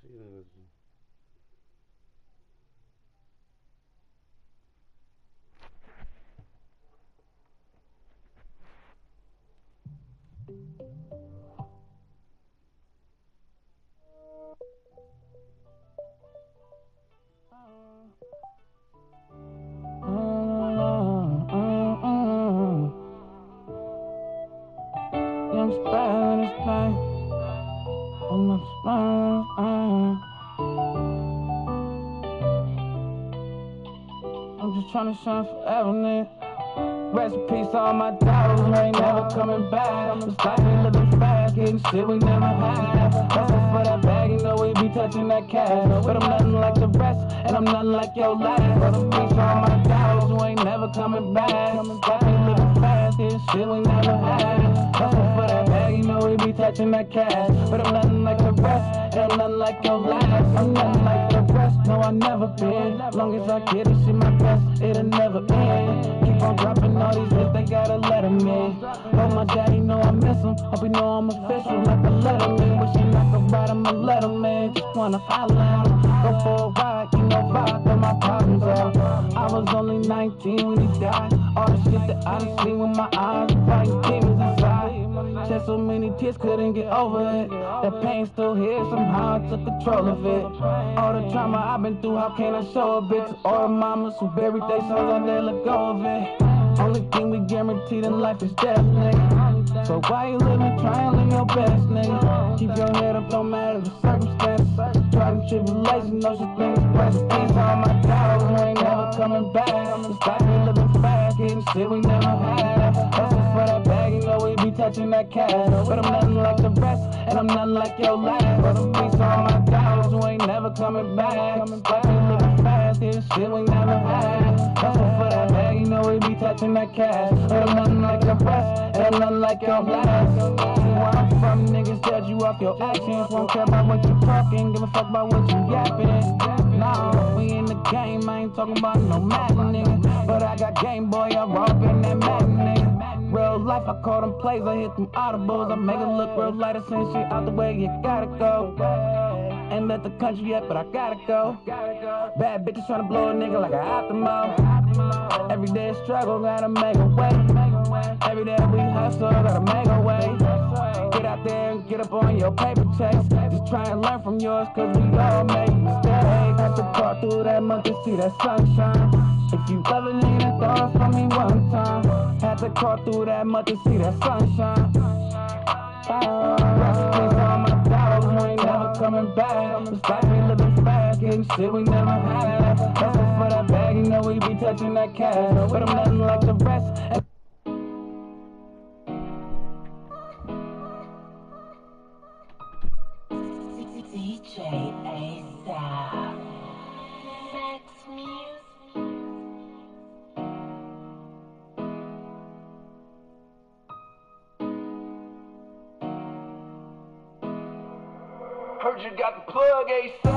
see niggas. Young Spanish night. I'm not Spanish. I'm just trying to shine forever, nigga. Rest in peace to all my dogs, we ain't never coming back. It's like we living fast, getting shit we never had. Hustle for that bag, you know we be touching that cash. But I'm nothing like the rest, and I'm nothing like your last. Rest in peace to all my dogs, we ain't never coming back. It's like we living fast, getting shit we never had. Hustle for that bag, you know we be touching that cash. But I'm nothing like the rest, and I'm nothing like your last. I'm nothing like the rest, no I never been. Long as I get it, shit my best, it'll never end. Keep on dropping all these hits, they gotta let him in. Hope my daddy know I miss him. Hope he know I'm official like a letterman. Wishing I could ride him a letterman. Just wanna holler at him. Go for a ride, you know, vibe where my problems are. I was only 19 when he died. All the shit that I done seen with my eyes, fighting demons inside. Shed so many tears, couldn't get over it. That pain still here, somehow I took control of it. All the trauma I've been through, how can I show a bitch? All the mamas who buried their sons, I never let go of it. Only thing we guaranteed in life is death, nigga. So why you living, try and live your best, nigga. Keep your head up, don't matter the circumstances. Try them tribulations, no such thing as rest in peace. All my dogs, we ain't never coming back. It's like we living fast, getting shit we never had. Hustle for that bag, you know we be touching that cash. But I'm nothing like the rest, and I'm nothing like your last. Rest in peace, all my dogs, we ain't never coming back. It's like we living fast, getting shit we never had. Hustle for that bag, you know we be touching that cash. But I'm nothing like your rest, and I'm nothing like your last. See where I'm from, niggas judge you off your actions. Won't care about what you talking, give a fuck about what you yapping. Nah, we in the game, I ain't talking about no Madden, nigga. But I got Game Boy, I rock in that Madden, nigga. Real life, I call them plays, I hit them audibles. I make it look real light, I send shit out the way, you gotta go. Ain't left the country yet, but I gotta go. Bad bitches tryna blow a nigga like an optimo. Every day a struggle, gotta make a way. Every day we hustle, gotta make a way. Get out there and get up on your paper chase. Just try and learn from yours, cause we all make mistakes. Have to crawl through that mud to see that sunshine. If you ever need a thought from me one time, had to crawl through that mud to see that sunshine. Rest in peace, all my dogs, we ain't never coming back. It's like we living fast, getting shit we never had. Hustle for that bag, you know we be touching that cash. But I'm nothing like the rest. DJ A$AP, Max Music. Heard you got the plug, A$AP.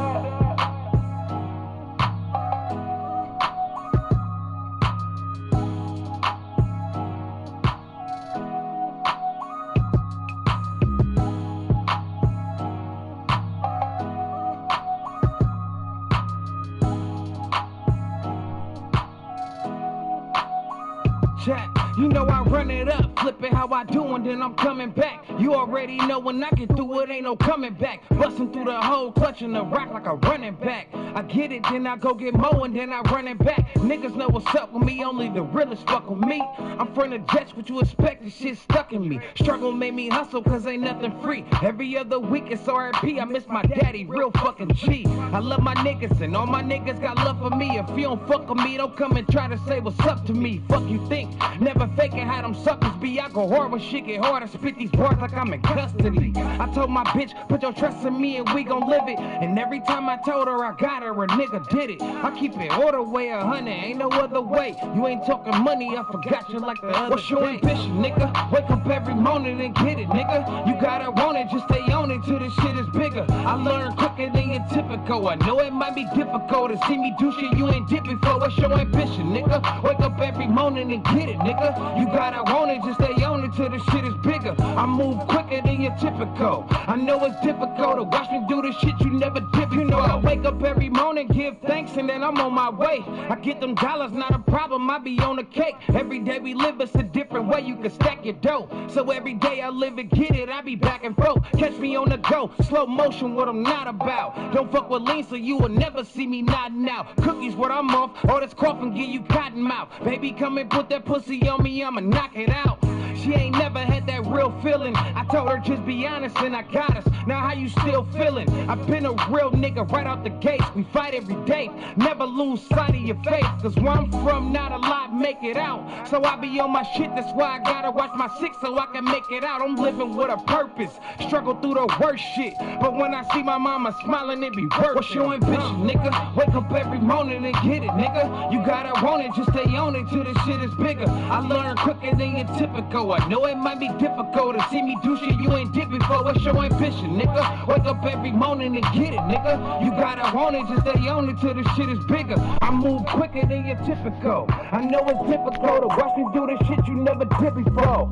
You know I run it up, flip it how I do, and then I'm coming back. You already know when I get through it, ain't no coming back. Busting through the hole, clutching the rock like a running back. I get it, then I go get more, and then I run it back. Niggas know what's up with me, only the realest fuck with me. I'm from the jets, what you expect, this shit stuck in me. Struggle made me hustle, cause ain't nothing free. Every other week it's RIP, I miss my daddy, real fucking G. I love my niggas, and all my niggas got love for me. If you don't fuck with me, don't come and try to say what's up to me. Fuck you think, never faking how them suckers be. I go hard when shit get hard, I spit these bars like I'm in custody. I told my bitch, put your trust in me and we gon' live it. And every time I told her I got her, a nigga did it. I keep it all the way 100, ain't no other way. You ain't talking money, I forgot you like the other What's your ambition, nigga? Wake up every morning and get it, nigga. You gotta want it, just stay on it till this shit is bigger. I learned quicker than you your typical. I know it might be difficult to see me do shit you ain't did before. What's your ambition, nigga? Wake up every morning and get it, nigga. You gotta want it, just stay on it till the shit is bigger. I move quicker than your typical. I know it's difficult to watch me do the shit you never did before. You know I wake up every morning, give thanks, and then I'm on my way. I get them dollars, not a problem, I be on the cake. Every day we live, it's a different way you can stack your dough. So every day I live and get it, I be back and forth. Catch me on the go, slow motion, what I'm not about. Don't fuck with lean, so you will never see me nodding out. Cookies, what I'm off, all this coughing, give you cotton mouth. Baby, come and put that pussy on me, I'ma knock it out. She ain't never had that real feeling. I told her just be honest and I got us. Now how you still feeling? I've been a real nigga right out the gates. We fight every day, never lose sight of your face. Cause where I'm from, not a lot make it out. So I be on my shit, that's why I gotta watch my six so I can make it out. I'm living with a purpose, struggle through the worst shit. But when I see my mama smiling, it be worth it. What's your ambition, nigga? Wake up every morning and get it, nigga. You gotta want it, just stay on it till the shit is bigger. I learn quicker than your typical. I know it might be difficult to see me do shit you ain't did before. What's your ambition, nigga? Wake up every morning and get it, nigga. You gotta want it, just stay on it till the shit is bigger. I move quicker than your typical. I know it's difficult to watch me do the shit you never did before.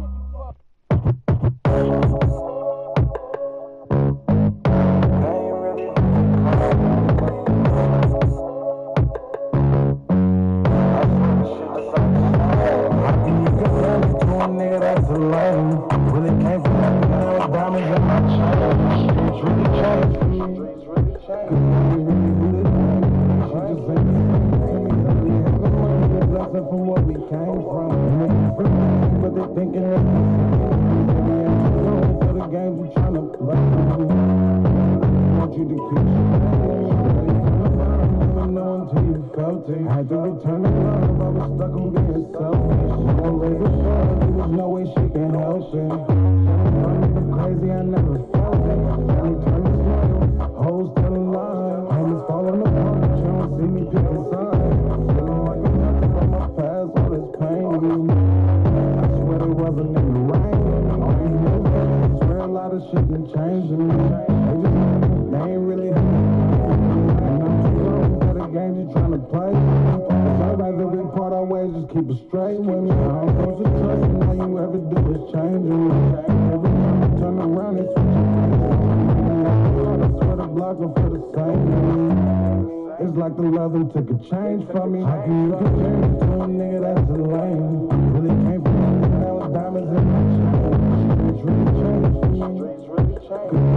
Nigga, that's a lame. Really came from nothing, no diamonds in my chain. Streets really changed. Streets really changed. She just ain't the same to me. We have a money, a blessing from what we came from. But they thinking that for the game we tryna play. I want you to keep know until you felt it. Had to return the love, I was stuck on being selfish. No razor sharp, there was no way she can help it. I'm crazy, I never felt it. Only turn the smile, hoes tell a lie. Homies falling apart, but you don't see me picking sides. Feeling like I'm nothing from my past, all this pain. I swear it wasn't in the rain. All these niggas, I swear a lot of shit been changing. They ain't really games you tryna play. Cause I'd rather be part our ways, just keep it straight with me. I'm supposed to trust you, all you ever do is change me. Every time I turn around, it's I swear the block will feel the same. It's like the love them took a change from me. How can you compare me to a nigga that's a lame? Really came from nothing, now it's diamonds in my chain. Streets really changed. Streets really changed.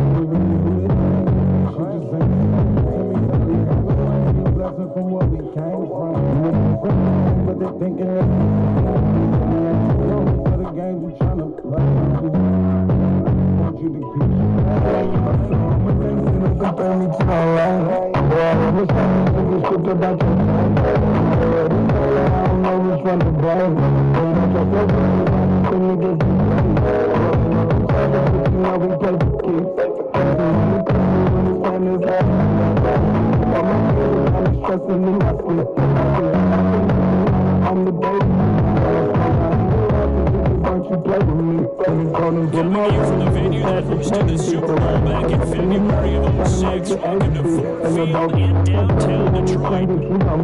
She just ain't from what we came from. But they thinking that for the game we tryna play. I want you to keep me to my right. I wish I could take a script about your time. I don't know which one to blame. But don't trust nobody, when niggas be playing. You know we play for keeps. When it's time to stressing in my sleep. I'm the baby. Don't you play with me? Coming here from the venue that hosted the Super Bowl back in February of 06, welcome to Ford Field in downtown Detroit.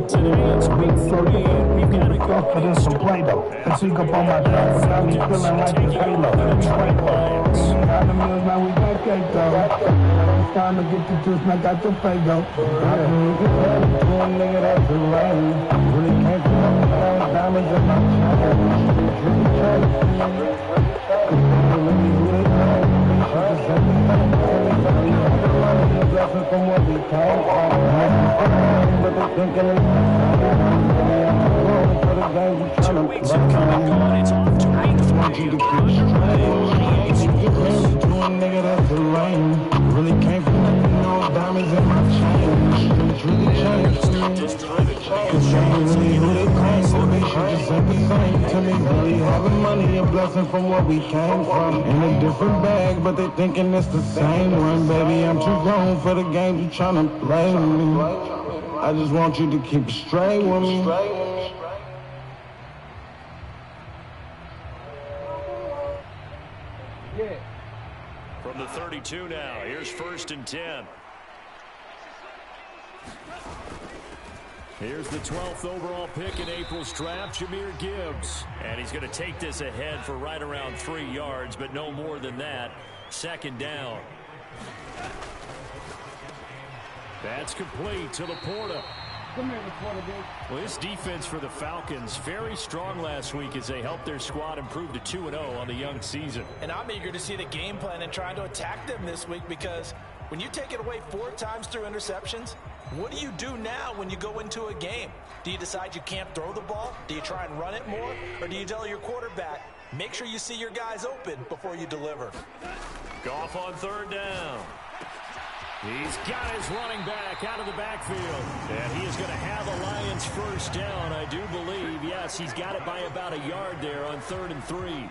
Today it's week 3, and we've got a complete story. Let's sneak up on my shots, and I'm feeling like a halo. Detroit Lions. Got the meals, now we got cake though. It's time to get the juice, now got your Fago. I can get ready to a nigga that's a lame. Really came from nothing, diamonds in my chain. Really changed. From what we came from, but they thinking 2 weeks of coming on, it's off to week 3. Nigga that's a lame. Really came from nothing, no diamonds in my chain. Streets really changed. Really who they claim for me, she just ain't the same to me. Really having money, a blessing from what we came from. In a different bag, but they thinking it's the same one. Baby, I'm too grown for the games you tryna play with me. I just want you to keep it straight with me. From the 32 now, here's 1st and 10. Here's the 12th overall pick in April's draft, Jahmyr Gibbs. And he's going to take this ahead for right around 3 yards, but no more than that. Second down. That's complete to Laporta. Come here, Laporta, dude. Well, this defense for the Falcons, very strong last week as they helped their squad improve to 2-0 on the young season. And I'm eager to see the game plan and trying to attack them this week, because when you take it away 4 times through interceptions, what do you do now when you go into a game? Do you decide you can't throw the ball? Do you try and run it more? Or do you tell your quarterback, make sure you see your guys open before you deliver? Goff on third down. He's got his running back out of the backfield. And he is going to have a Lions first down, I do believe. Yes, he's got it by about a yard there on 3rd and 3.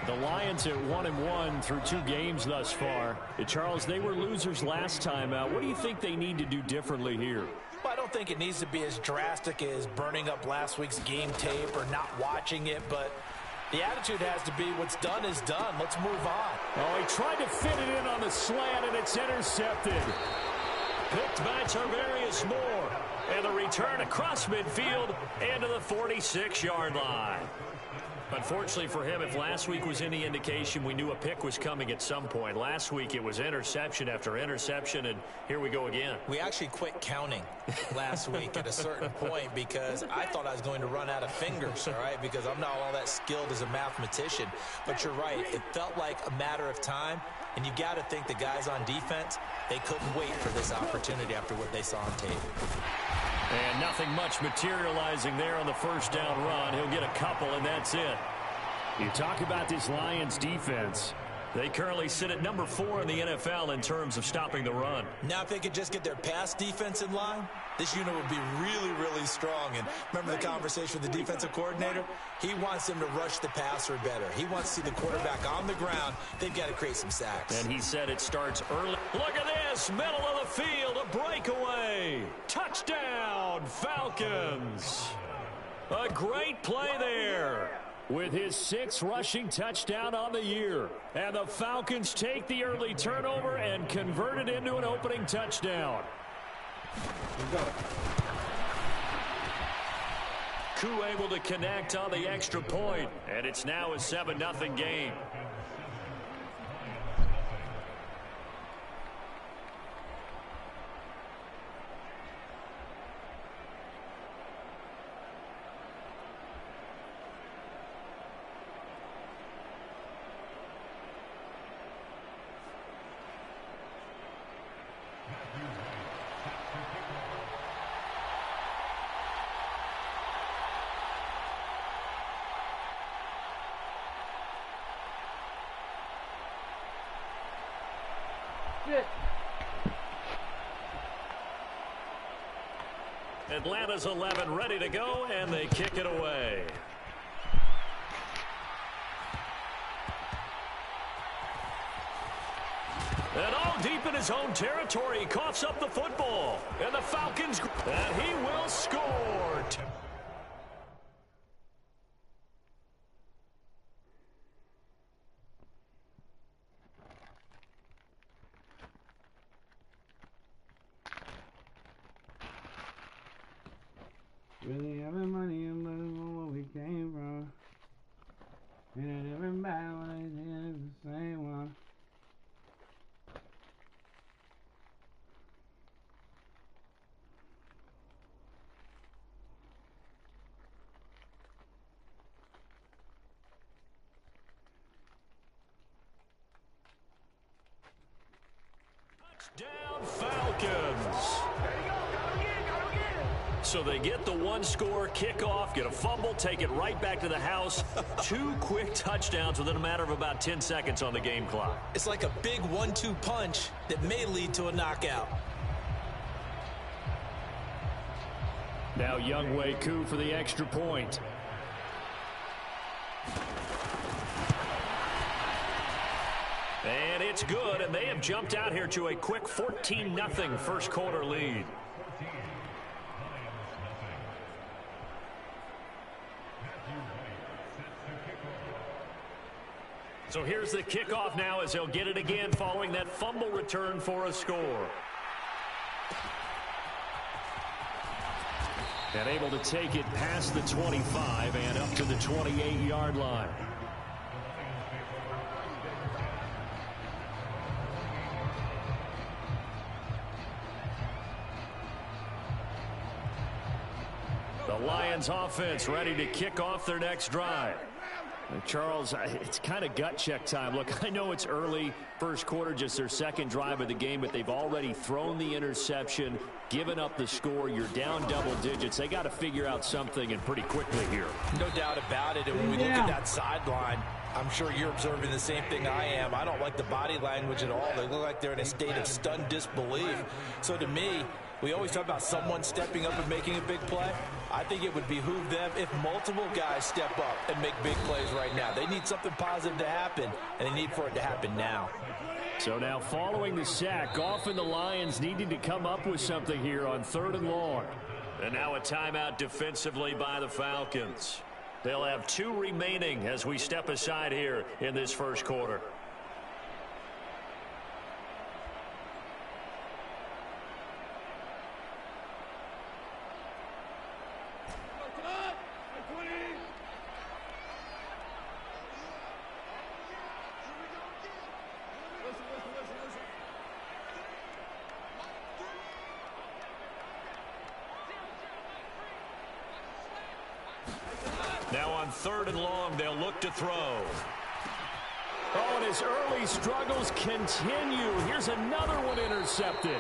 The Lions at 1-1 through 2 games thus far. Charles, they were losers last time out. What do you think they need to do differently here? Well, I don't think it needs to be as drastic as burning up last week's game tape or not watching it, but the attitude has to be what's done is done. Let's move on. Oh, he tried to fit it in on the slant, and it's intercepted. Picked by Tarvarius Moore. And the return across midfield into the 46-yard line. Unfortunately for him, if last week was any indication, we knew a pick was coming at some point. Last week it was interception after interception, and here we go again. We actually quit counting last week at a certain point because I thought I was going to run out of fingers, all right, because I'm not all that skilled as a mathematician. But you're right. It felt like a matter of time, and you got to think the guys on defense, they couldn't wait for this opportunity after what they saw on tape. And nothing much materializing there on the first down run. He'll get a couple, and that's it. You talk about this Lions defense. They currently sit at number 4 in the NFL in terms of stopping the run. Now, if they could just get their pass defense in line, this unit would be really, really strong. And remember the conversation with the defensive coordinator? He wants them to rush the passer better. He wants to see the quarterback on the ground. They've got to create some sacks. And he said it starts early. Look at this, middle of the field, a breakaway. Touchdown, Falcons. A great play there, with his 6th rushing touchdown on the year. And the Falcons take the early turnover and convert it into an opening touchdown. Koo able to connect on the extra point, and it's now a 7-0 game. Atlanta's 11 ready to go, and they kick it away. And all deep in his own territory, he coughs up the football. And the Falcons, and he will score. Really having money and where we came from. And everybody when is the same one. Touchdown Falcons. So they get the 1-score kickoff, get a fumble, take it right back to the house. 2 quick touchdowns within a matter of about 10 seconds on the game clock. It's like a big 1-2 punch that may lead to a knockout. Now Younghoe Koo for the extra point. And it's good, and they have jumped out here to a quick 14-0 first quarter lead. So here's the kickoff now as they'll get it again following that fumble return for a score. And able to take it past the 25 and up to the 28-yard line. The Lions offense ready to kick off their next drive. Charles, it's kind of gut check time. Look, I know it's early, first quarter, just their second drive of the game, but they've already thrown the interception, given up the score. You're down double digits. They got to figure out something, and pretty quickly here. No doubt about it. And when we look at that sideline, I'm sure you're observing the same thing I am. I don't like the body language at all. They look like they're in a state of stunned disbelief. So to me, we always talk about someone stepping up and making a big play. I think it would behoove them if multiple guys step up and make big plays right now. They need something positive to happen, and they need for it to happen now. So now following the sack, Goff and the Lions needing to come up with something here on 3rd and long. And now a timeout defensively by the Falcons. They'll have 2 remaining as we step aside here in this first quarter. Now on 3rd and long, they'll look to throw. Oh, and his early struggles continue. Here's another one intercepted.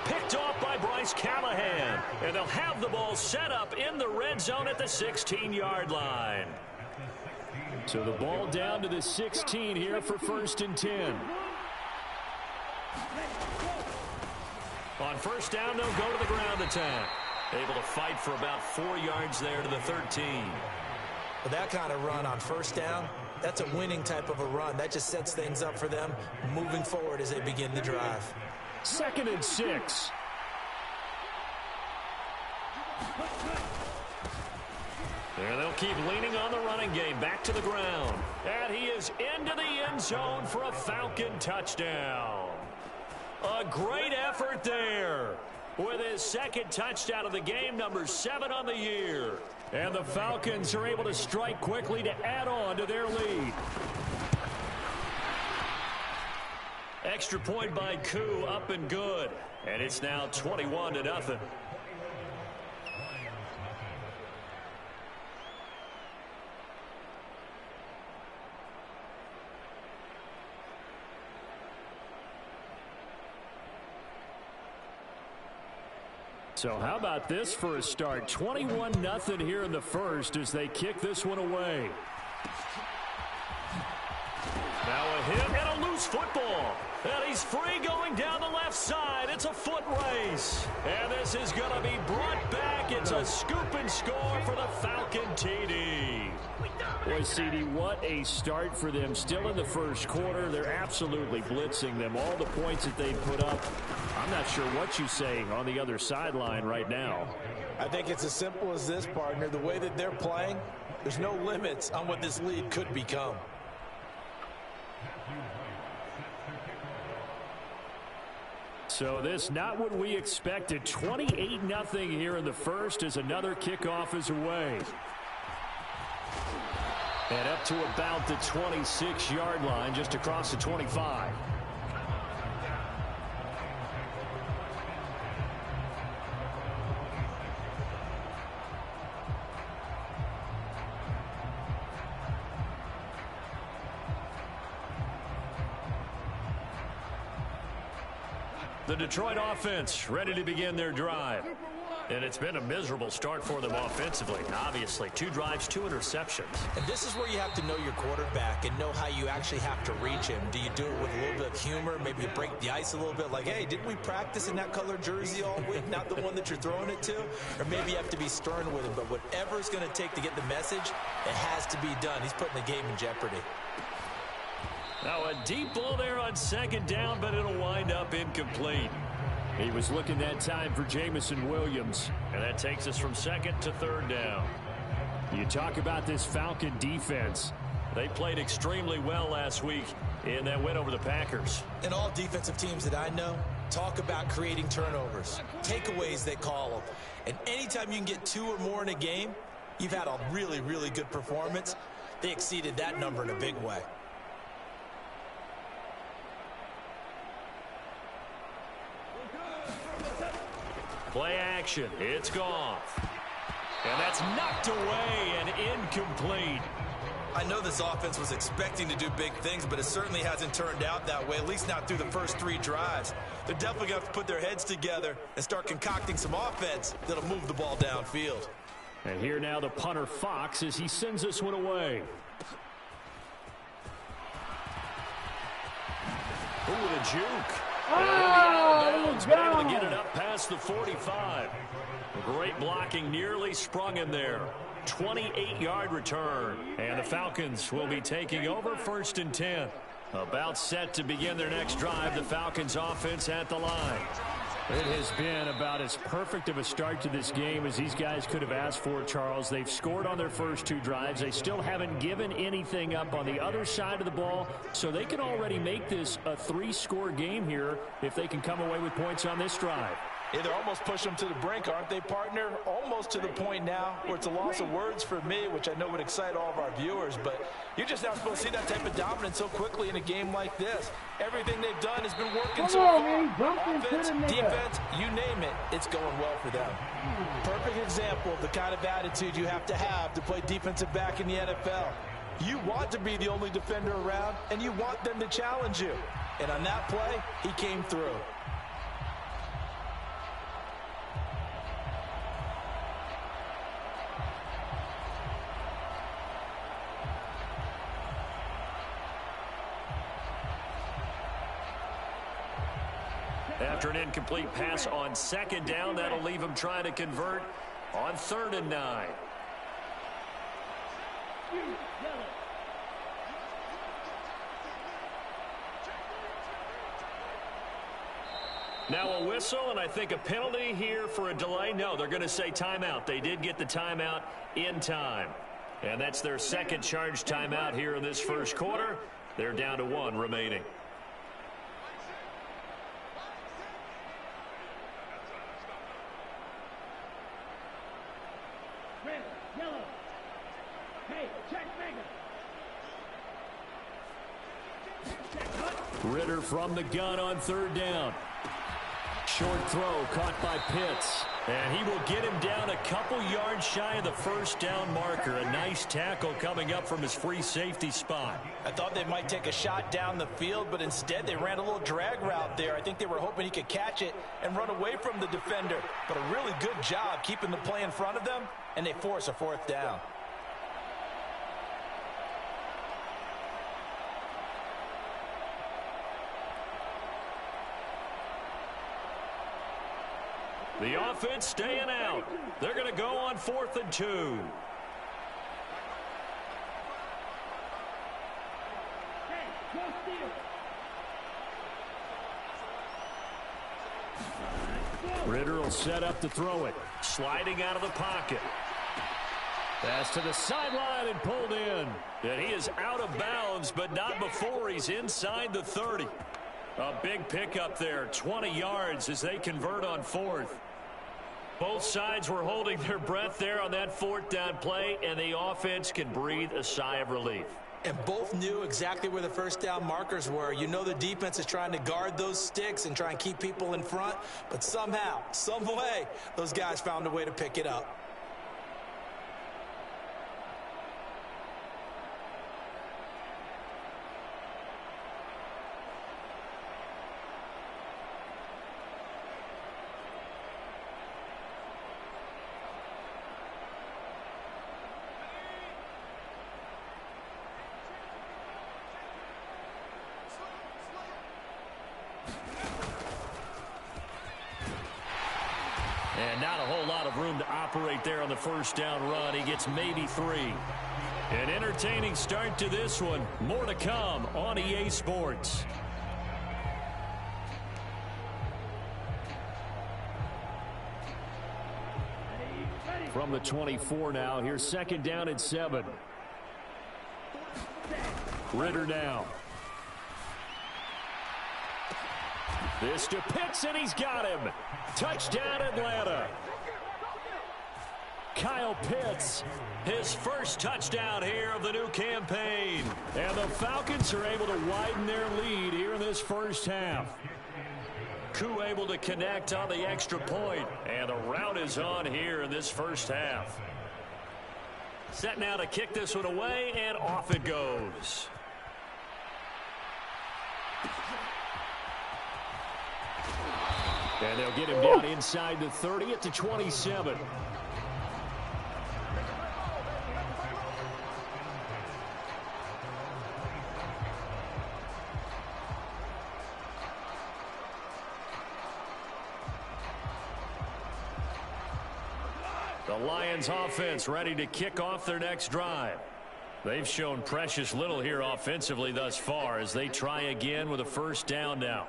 Picked off by Bryce Callahan. And they'll have the ball set up in the red zone at the 16-yard line. So the ball down to the 16 here for 1st and 10. On 1st down, they'll go to the ground attack. Able to fight for about 4 yards there to the 13. With that kind of run on 1st down, that's a winning type of a run. That just sets things up for them moving forward as they begin the drive. 2nd and 6. And they'll keep leaning on the running game. Back to the ground. And he is into the end zone for a Falcon touchdown. A great effort there with his 2nd touchdown of the game, number 7 on the year. And the Falcons are able to strike quickly to add on to their lead. Extra point by Koo, up and good. And it's now 21-0. So how about this for a start? 21-0 here in the first as they kick this one away. Now a hit and a loose football. And he's free going down the left side. It's a foot race. And this is going to be brought back. It's a scoop and score for the Falcon TD. Boy, CD, what a start for them. Still in the first quarter. They're absolutely blitzing them. All the points that they put up. I'm not sure what you say on the other sideline right now. I think it's as simple as this, partner. The way that they're playing, there's no limits on what this lead could become. So this not what we expected. 28-0 here in the first as another kickoff is away. And up to about the 26-yard line, just across the 25. The Detroit offense ready to begin their drive. And it's been a miserable start for them offensively. Obviously, 2 drives, 2 interceptions. And this is where you have to know your quarterback and know how you actually have to reach him. Do you do it with a little bit of humor? Maybe you break the ice a little bit like, hey, didn't we practice in that color jersey all week? Not the one that you're throwing it to? Or maybe you have to be stern with him. But whatever it's going to take to get the message, it has to be done. He's putting the game in jeopardy. Now a deep ball there on 2nd down, but it'll wind up incomplete. He was looking that time for Jamison Williams, and that takes us from 2nd to 3rd down. You talk about this Falcon defense. They played extremely well last week in that win over the Packers. And all defensive teams that I know, Talk about creating turnovers. Takeaways, they call them. And anytime you can get 2 or more in a game, you've had a really, really good performance. They exceeded that number in a big way. Play action. It's gone. And that's knocked away and incomplete. I know this offense was expecting to do big things, but it certainly hasn't turned out that way, at least not through the first 3 drives. They're definitely going to have to put their heads together and start concocting some offense that'll move the ball downfield. And here now the punter Fox as he sends this one away. Ooh, the juke. Oh, he's been able to get it up past the 45. Great blocking, nearly sprung him there. 28-yard return. And the Falcons will be taking over 1st and 10. About set to begin their next drive. The Falcons offense at the line. It has been about as perfect of a start to this game as these guys could have asked for, Charles. They've scored on their first 2 drives. They still haven't given anything up on the other side of the ball, so they can already make this a 3-score game here if they can come away with points on this drive. Yeah, they're almost pushing them to the brink, aren't they, partner? Almost to the point now where it's a loss of words for me, which I know would excite all of our viewers, but you're just not supposed to see that type of dominance so quickly in a game like this. Everything they've done has been working so far. Offense, defense, you name it, it's going well for them. Perfect example of the kind of attitude you have to play defensive back in the NFL. You want to be the only defender around, and you want them to challenge you. And on that play, he came through. After an incomplete pass on 2nd down, that'll leave him trying to convert on 3rd and 9. Now a whistle, and I think a penalty here for a delay. No, they're going to say timeout. They did get the timeout in time. And that's their 2nd charge timeout here in this 1st quarter. They're down to 1 remaining. Ritter from the gun on 3rd down. Short throw caught by Pitts. And he will get him down a couple yards shy of the 1st down marker. A nice tackle coming up from his free safety spot. I thought they might take a shot down the field, but instead they ran a little drag route there. I think they were hoping he could catch it and run away from the defender. But a really good job keeping the play in front of them, and they force a 4th down. The offense staying out. They're going to go on 4th and 2. Ritter will set up to throw it. Sliding out of the pocket. Pass to the sideline and pulled in. And he is out of bounds, but not before he's inside the 30. A big pickup there, 20 yards as they convert on 4th. Both sides were holding their breath there on that 4th down play, and the offense can breathe a sigh of relief. And both knew exactly where the 1st down markers were. You know the defense is trying to guard those sticks and try and keep people in front, but somehow, some way, those guys found a way to pick it up. And not a whole lot of room to operate there on the 1st down run. He gets maybe 3. An entertaining start to this one. More to come on EA Sports. From the 24 now, here's 2nd down and 7. Ritter now. This to Pitts, and he's got him. Touchdown, Atlanta. Kyle Pitts, his first touchdown here of the new campaign. And the Falcons are able to widen their lead here in this first half. Koo able to connect on the extra point. And the route is on here in this first half. Set now to kick this one away, and off it goes. And they'll get him down inside the 30 at the 27. The Lions offense ready to kick off their next drive. They've shown precious little here offensively thus far as they try again with a first down now.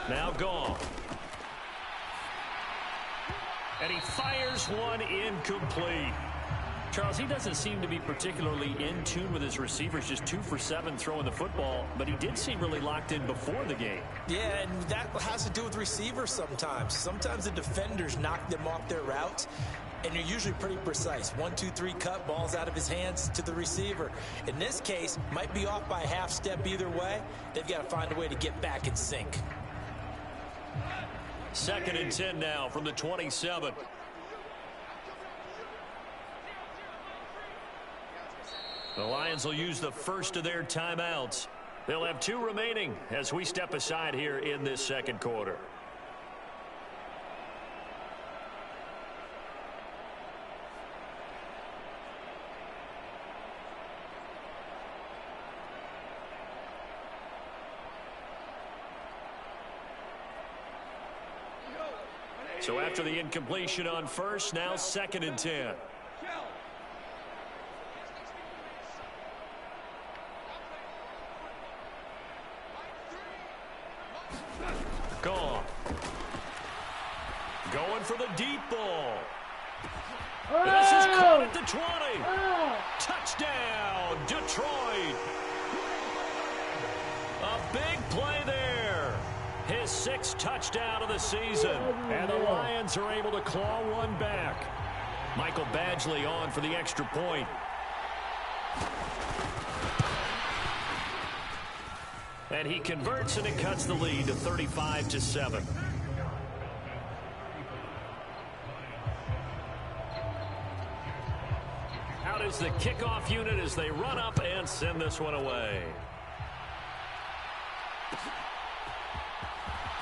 Now gone. And he fires one incomplete. Charles, he doesn't seem to be particularly in tune with his receivers, just 2 for 7 throwing the football, but he did seem really locked in before the game. Yeah, and that has to do with receivers sometimes. Sometimes the defenders knock them off their routes, and you're usually pretty precise. 1, 2, 3 cut, balls out of his hands to the receiver. In this case, might be off by a half step either way. They've got to find a way to get back in sync. 2nd and 10 now from the 27. The Lions will use the first of their timeouts. They'll have 2 remaining as we step aside here in this second quarter. So after the incompletion on first, now 2nd and 10. Gone. Going for the deep ball. Oh! This is caught at the 20. Oh! Touchdown, Detroit. A big play there. His 6th touchdown of the season. And the Lions are able to claw one back. Michael Badgley on for the extra point. And he converts, and it cuts the lead to 35-7. Out is the kickoff unit as they run up and send this one away.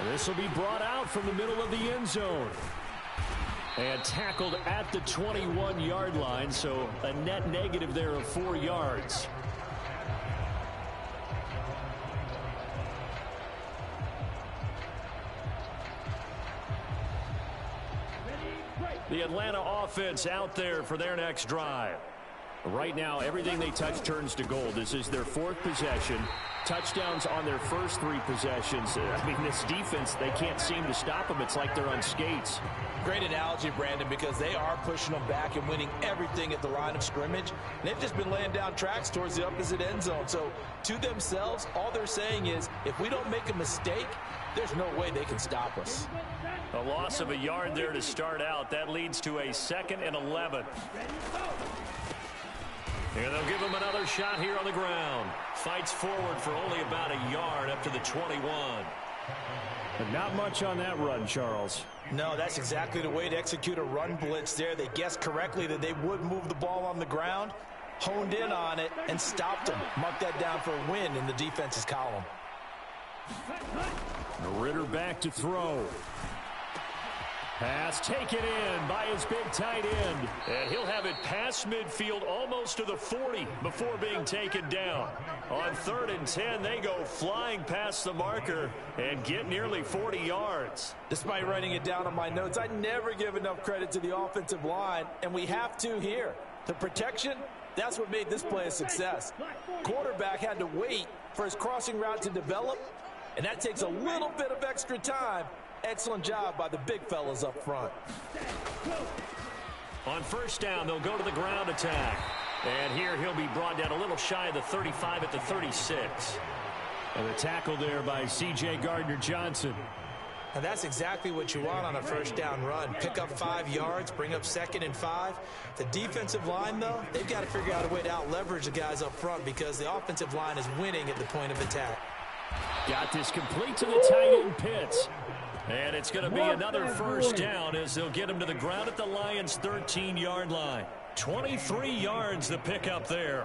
And this will be brought out from the middle of the end zone. And tackled at the 21-yard line, so a net negative there of 4 yards. The Atlanta offense out there for their next drive. Right now, everything they touch turns to gold. This is their 4th possession. Touchdowns on their first 3 possessions. I mean, this defense, they can't seem to stop them. It's like they're on skates. Great analogy, Brandon, because they are pushing them back and winning everything at the line of scrimmage. And they've just been laying down tracks towards the opposite end zone. So, to themselves, all they're saying is, if we don't make a mistake, there's no way they can stop us. A loss of a yard there to start out. That leads to a 2nd and 11. And they'll give him another shot here on the ground. Fights forward for only about a yard up to the 21. But not much on that run, Charles. No, that's exactly the way to execute a run blitz there. They guessed correctly that they would move the ball on the ground, honed in on it, and stopped them. Mark that down for a win in the defense's column. Ritter back to throw. Pass taken in by his big tight end. And he'll have it past midfield almost to the 40 before being taken down. On 3rd and 10, they go flying past the marker and get nearly 40 yards. Despite writing it down on my notes, I never give enough credit to the offensive line, and we have to here. The protection, that's what made this play a success. Quarterback had to wait for his crossing route to develop, and that takes a little bit of extra time. Excellent job by the big fellas up front. On first down, they'll go to the ground attack. And here he'll be brought down a little shy of the 35 at the 36. And the tackle there by C.J. Gardner-Johnson. And that's exactly what you want on a first down run. Pick up 5 yards, bring up 2nd and 5. The defensive line, though, they've got to figure out a way to out-leverage the guys up front because the offensive line is winning at the point of attack. Got this complete to the tight end Pitts. And it's going to be another first down as they'll get him to the ground at the Lions' 13-yard line. 23 yards the pickup there.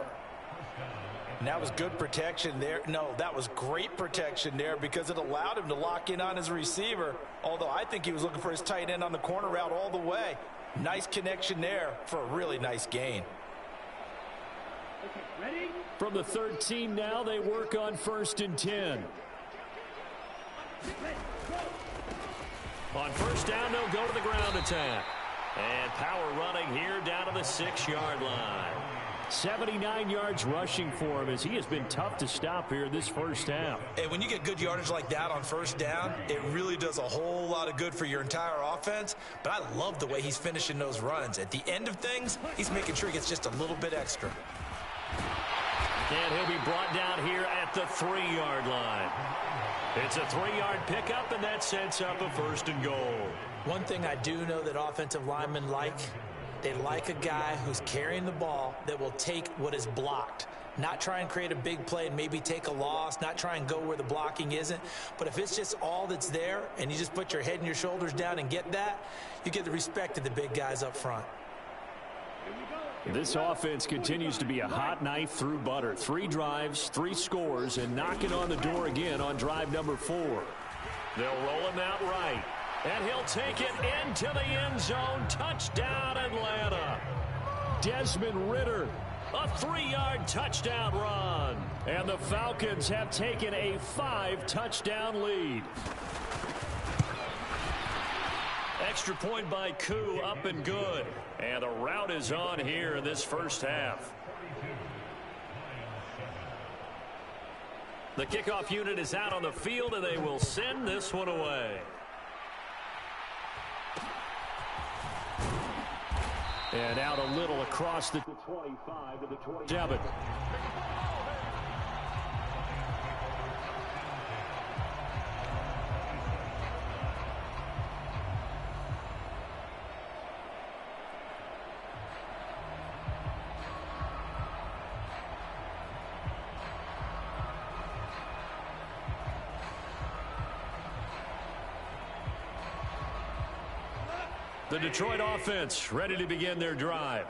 And that was good protection there. No, that was great protection there because it allowed him to lock in on his receiver, although I think he was looking for his tight end on the corner route all the way. Nice connection there for a really nice gain. Ready? From the 13 now, they work on 1st and 10. On first down, they'll go to the ground attack. And power running here down to the 6-yard line. 79 yards rushing for him as he has been tough to stop here this first half. And when you get good yardage like that on first down, it really does a whole lot of good for your entire offense. But I love the way he's finishing those runs. At the end of things, he's making sure he gets just a little bit extra. And he'll be brought down here at the 3-yard line. It's a 3-yard pickup, and that sets up a 1st and goal. One thing I do know that offensive linemen like, they like a guy who's carrying the ball that will take what is blocked. Not try and create a big play and maybe take a loss, not try and go where the blocking isn't. But if it's just all that's there and you just put your head and your shoulders down and get that, you get the respect of the big guys up front. This offense continues to be a hot knife through butter. 3 drives, 3 scores, and knocking on the door again on drive number 4. They'll roll him out right. And he'll take it into the end zone. Touchdown, Atlanta. Desmond Ridder, a 3-yard touchdown run. And the Falcons have taken a 5-touchdown lead. Extra point by Koo, up and good. And the route is on here in this first half. The kickoff unit is out on the field, and they will send this one away. And out a little across the 25 to the 27. The Detroit offense ready to begin their drive.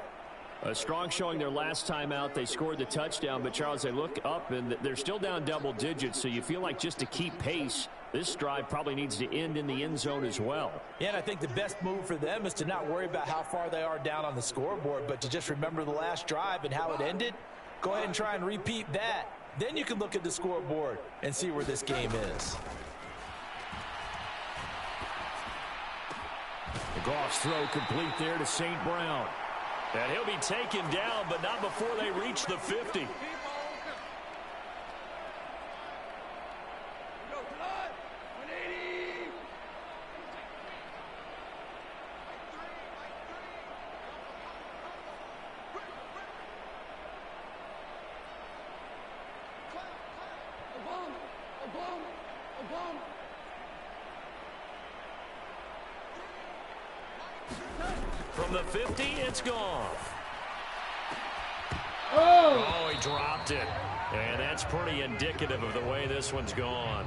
A strong showing their last time out. They scored the touchdown, but Charles, they look up and they're still down double digits, so you feel like just to keep pace, this drive probably needs to end in the end zone as well. Yeah, and I think the best move for them is to not worry about how far they are down on the scoreboard, but to just remember the last drive and how it ended. Go ahead and try and repeat that. Then you can look at the scoreboard and see where this game is. Goff's throw complete there to St. Brown. And he'll be taken down, but not before they reach the 50. From the 50, it's gone. Oh, he dropped it. And that's pretty indicative of the way this one's gone.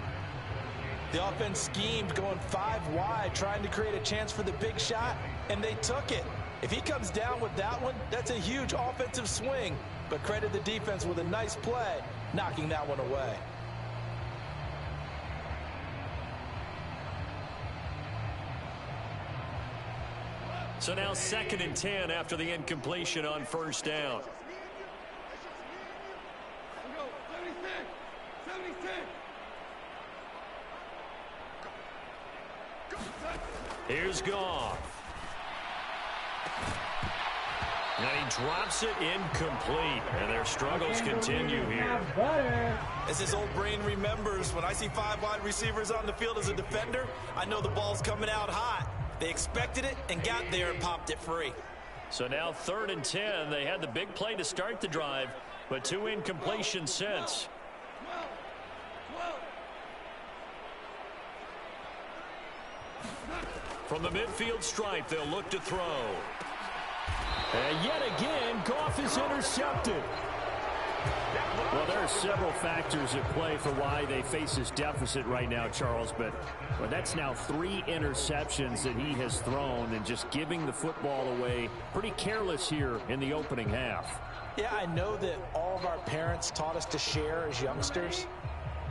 The offense schemed going 5 wide, trying to create a chance for the big shot, and they took it. If he comes down with that one, that's a huge offensive swing. But credit the defense with a nice play, knocking that one away. So now 2nd and 10 after the incompletion on first down. Here's Goff. And he drops it incomplete. And their struggles continue here. As his old brain remembers, when I see 5 wide receivers on the field as a defender, I know the ball's coming out hot. They expected it and got there and popped it free. So now 3rd and 10. They had the big play to start the drive, but 2 incompletions since. From the midfield stripe, they'll look to throw. And yet again, Goff is intercepted. Well, there are several factors at play for why they face this deficit right now, Charles, but that's now 3 interceptions that he has thrown and just giving the football away. Pretty careless here in the opening half. Yeah, I know that all of our parents taught us to share as youngsters,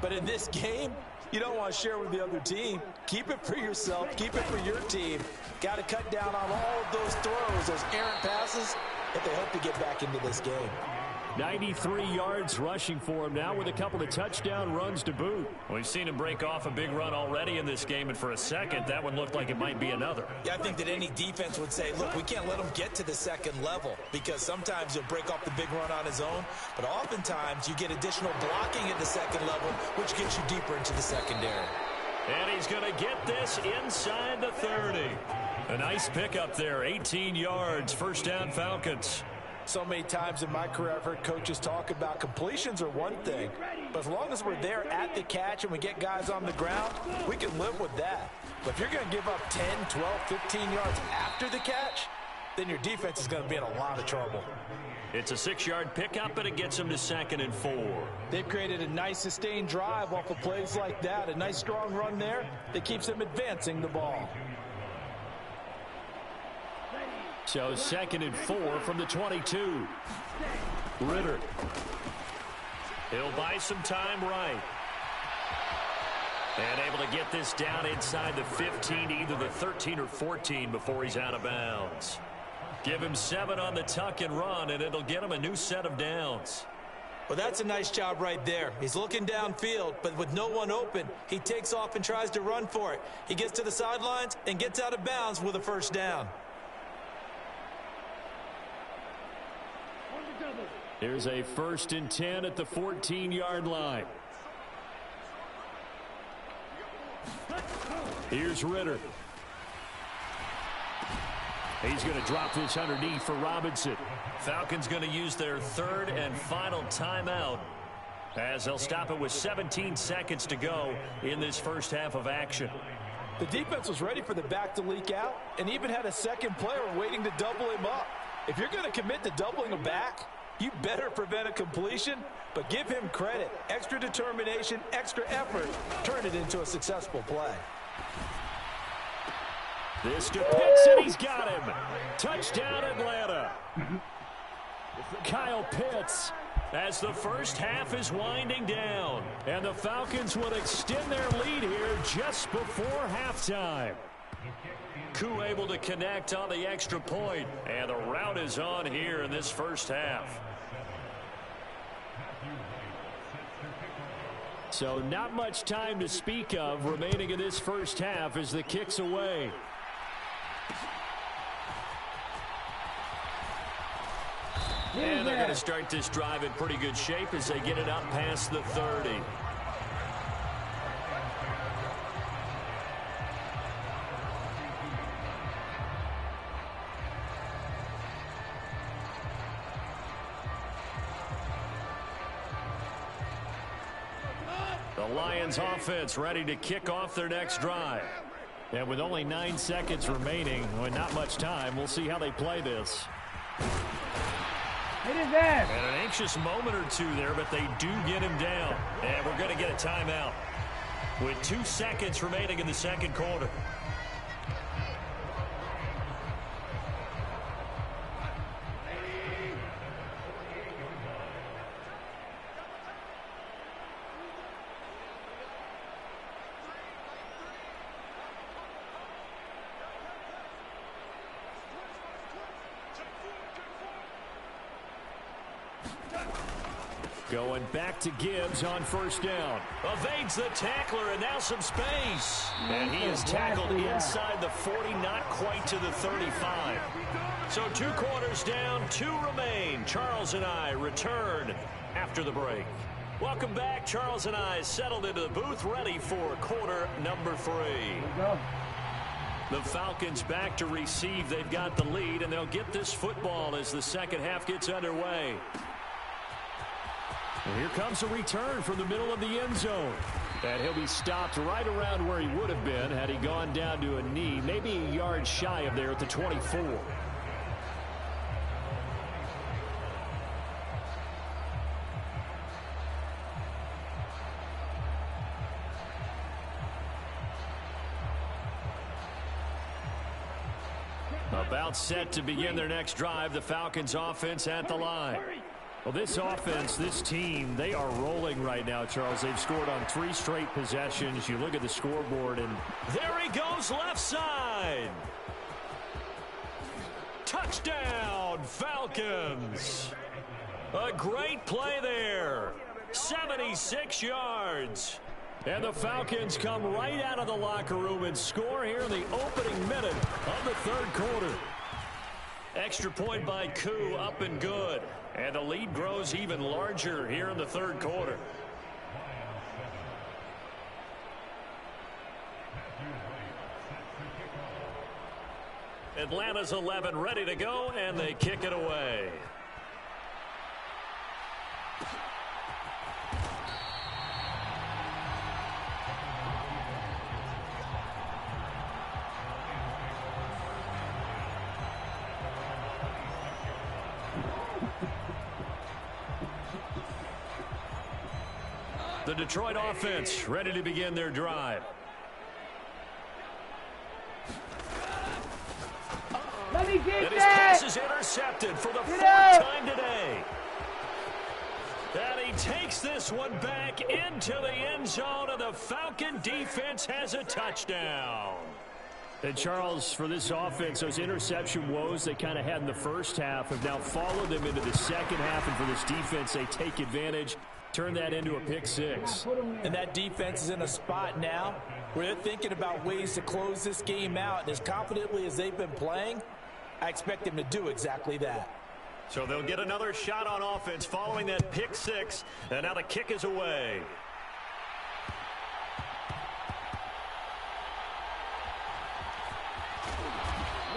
but in this game, you don't want to share with the other team. Keep it for yourself. Keep it for your team. Got to cut down on all of those throws, those errant passes, if they hope to get back into this game. 93 yards rushing for him now with a couple of touchdown runs to boot. We've seen him break off a big run already in this game, and for a second, that one looked like it might be another. Yeah, I think that any defense would say, look, we can't let him get to the second level, because sometimes he'll break off the big run on his own, but oftentimes you get additional blocking at the second level, which gets you deeper into the secondary. And he's going to get this inside the 30. A nice pickup there, 18 yards, first down Falcons. So many times in my career, I've heard coaches talk about completions are one thing, but as long as we're there at the catch and we get guys on the ground, we can live with that. But if you're going to give up 10, 12, 15 yards after the catch, then your defense is going to be in a lot of trouble. It's a 6-yard pickup, and it gets them to 2nd and 4. They've created a nice sustained drive off of plays like that. A nice strong run there that keeps them advancing the ball. So 2nd and 4 from the 22. Ritter. He'll buy some time right. And able to get this down inside the 15, either the 13 or 14 before he's out of bounds. Give him 7 on the tuck and run, and it'll get him a new set of downs. Well, that's a nice job right there. He's looking downfield, but with no one open, he takes off and tries to run for it. He gets to the sidelines and gets out of bounds with a first down. Here's a 1st and 10 at the 14-yard line. Here's Ritter. He's going to drop this underneath for Robinson. Falcons going to use their 3rd and final timeout as they'll stop it with 17 seconds to go in this first half of action. The defense was ready for the back to leak out and even had a second player waiting to double him up. If you're going to commit to doubling him back, you better prevent a completion, but give him credit. Extra determination, extra effort, turn it into a successful play. This to Pitts, and he's got him. Touchdown, Atlanta. Kyle Pitts, as the first half is winding down, and the Falcons will extend their lead here just before halftime. Koo able to connect on the extra point, and the route is on here in this first half. So not much time to speak of remaining in this first half as the kick's away. And they're going to start this drive in pretty good shape as they get it up past the 30. The Lions offense ready to kick off their next drive. And with only 9 seconds remaining, with not much time, we'll see how they play this. Hit his ass. And an anxious moment or two there, but they do get him down. And we're going to get a timeout with 2 seconds remaining in the second quarter. Going back to Gibbs on first down. Evades the tackler, and now some space. And he is tackled inside the 40, not quite to the 35. So 2 quarters down, 2 remain. Charles and I return after the break. Welcome back. Charles and I settled into the booth, ready for quarter number 3. The Falcons back to receive. They've got the lead, and they'll get this football as the second half gets underway. And here comes a return from the middle of the end zone. And he'll be stopped right around where he would have been had he gone down to a knee, maybe a yard shy of there at the 24. About set to begin their next drive, the Falcons offense at the line. Well, this offense, this team, they are rolling right now, Charles. They've scored on 3 straight possessions. You look at the scoreboard, and there he goes left side. Touchdown, Falcons. A great play there. 76 yards. And the Falcons come right out of the locker room and score here in the opening minute of the third quarter. Extra point by Koo, up and good. And the lead grows even larger here in the third quarter. Atlanta's 11 ready to go, and they kick it away. The Detroit offense ready to begin their drive. Let me get and his that. pass is intercepted for the 4th time today. And he takes this one back into the end zone, and the Falcon defense has a touchdown. And Charles, for this offense, those interception woes they kind of had in the first half have now followed them into the second half, and for this defense, they take advantage, turn that into a pick 6. And that defense is in a spot now where they're thinking about ways to close this game out. And as confidently as they've been playing, I expect them to do exactly that. So they'll get another shot on offense following that pick 6, and now the kick is away.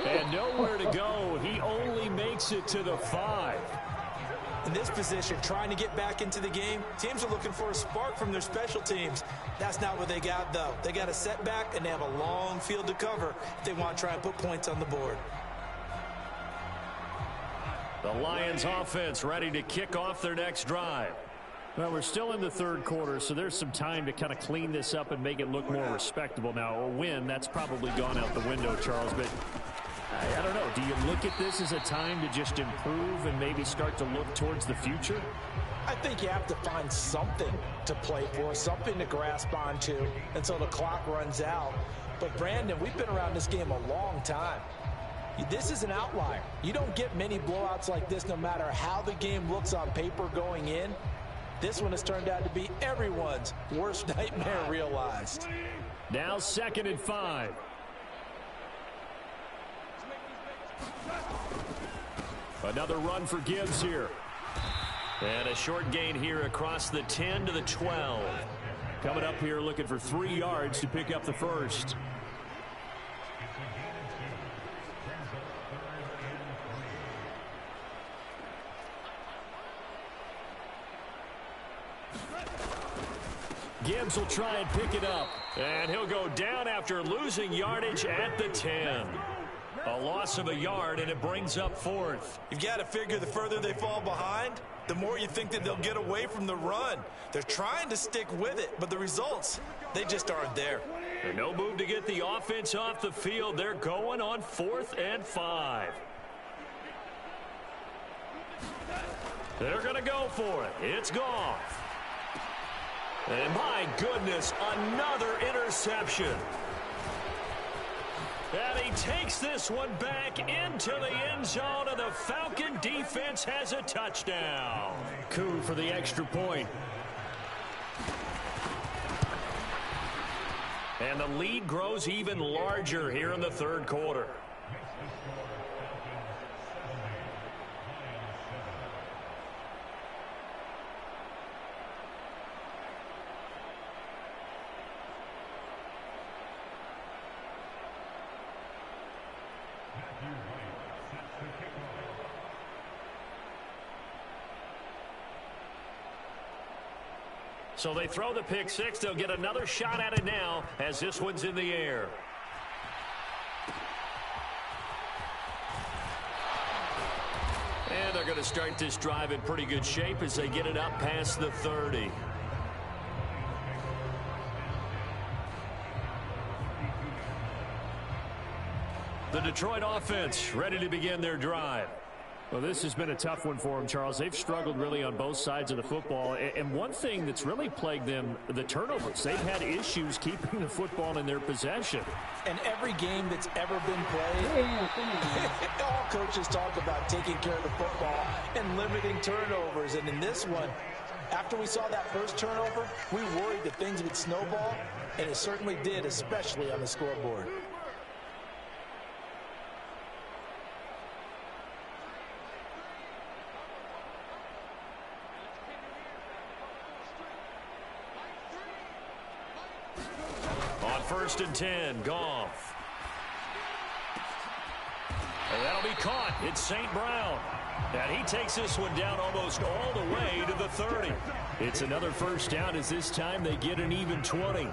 And nowhere to go. He only makes it to the 5. In this position, trying to get back into the game, teams are looking for a spark from their special teams. That's not what they got, though. They got a setback, and they have a long field to cover if they want to try and put points on the board. The Lions offense ready to kick off their next drive. Well, we're still in the third quarter, so there's some time to kind of clean this up and make it look more respectable. Now, a win, that's probably gone out the window, Charles, but I don't know. Do you look at this as a time to just improve and maybe start to look towards the future? I think you have to find something to play for, something to grasp onto until the clock runs out. But, Brandon, we've been around this game a long time. This is an outlier. You don't get many blowouts like this no matter how the game looks on paper going in. This one has turned out to be everyone's worst nightmare realized. Now 2nd and 5. Another run for Gibbs here. And a short gain here across the 10 to the 12. Coming up here looking for 3 yards to pick up the first. Gibbs will try and pick it up. And he'll go down after losing yardage at the 10. A loss of a yard, and it brings up 4th. You've got to figure the further they fall behind, the more you think that they'll get away from the run. They're trying to stick with it, but the results, they just aren't there. And no move to get the offense off the field. They're going on 4th and 5. They're going to go for it. It's Goff. And my goodness, another interception. And he takes this one back into the end zone, and the Falcon defense has a touchdown. Koo for the extra point. And the lead grows even larger here in the third quarter. So they throw the pick six. They'll get another shot at it now as this one's in the air. And they're going to start this drive in pretty good shape as they get it up past the 30. The Detroit offense ready to begin their drive. Well, this has been a tough one for them, Charles. They've struggled really on both sides of the football. And one thing that's really plagued them, the turnovers. They've had issues keeping the football in their possession. And every game that's ever been played, all coaches talk about taking care of the football and limiting turnovers. And in this one, after we saw that first turnover, we worried that things would snowball, and it certainly did, especially on the scoreboard. First and 10, Goff. And that'll be caught. It's St. Brown. And he takes this one down almost all the way to the 30. It's another first down as this time they get an even 20.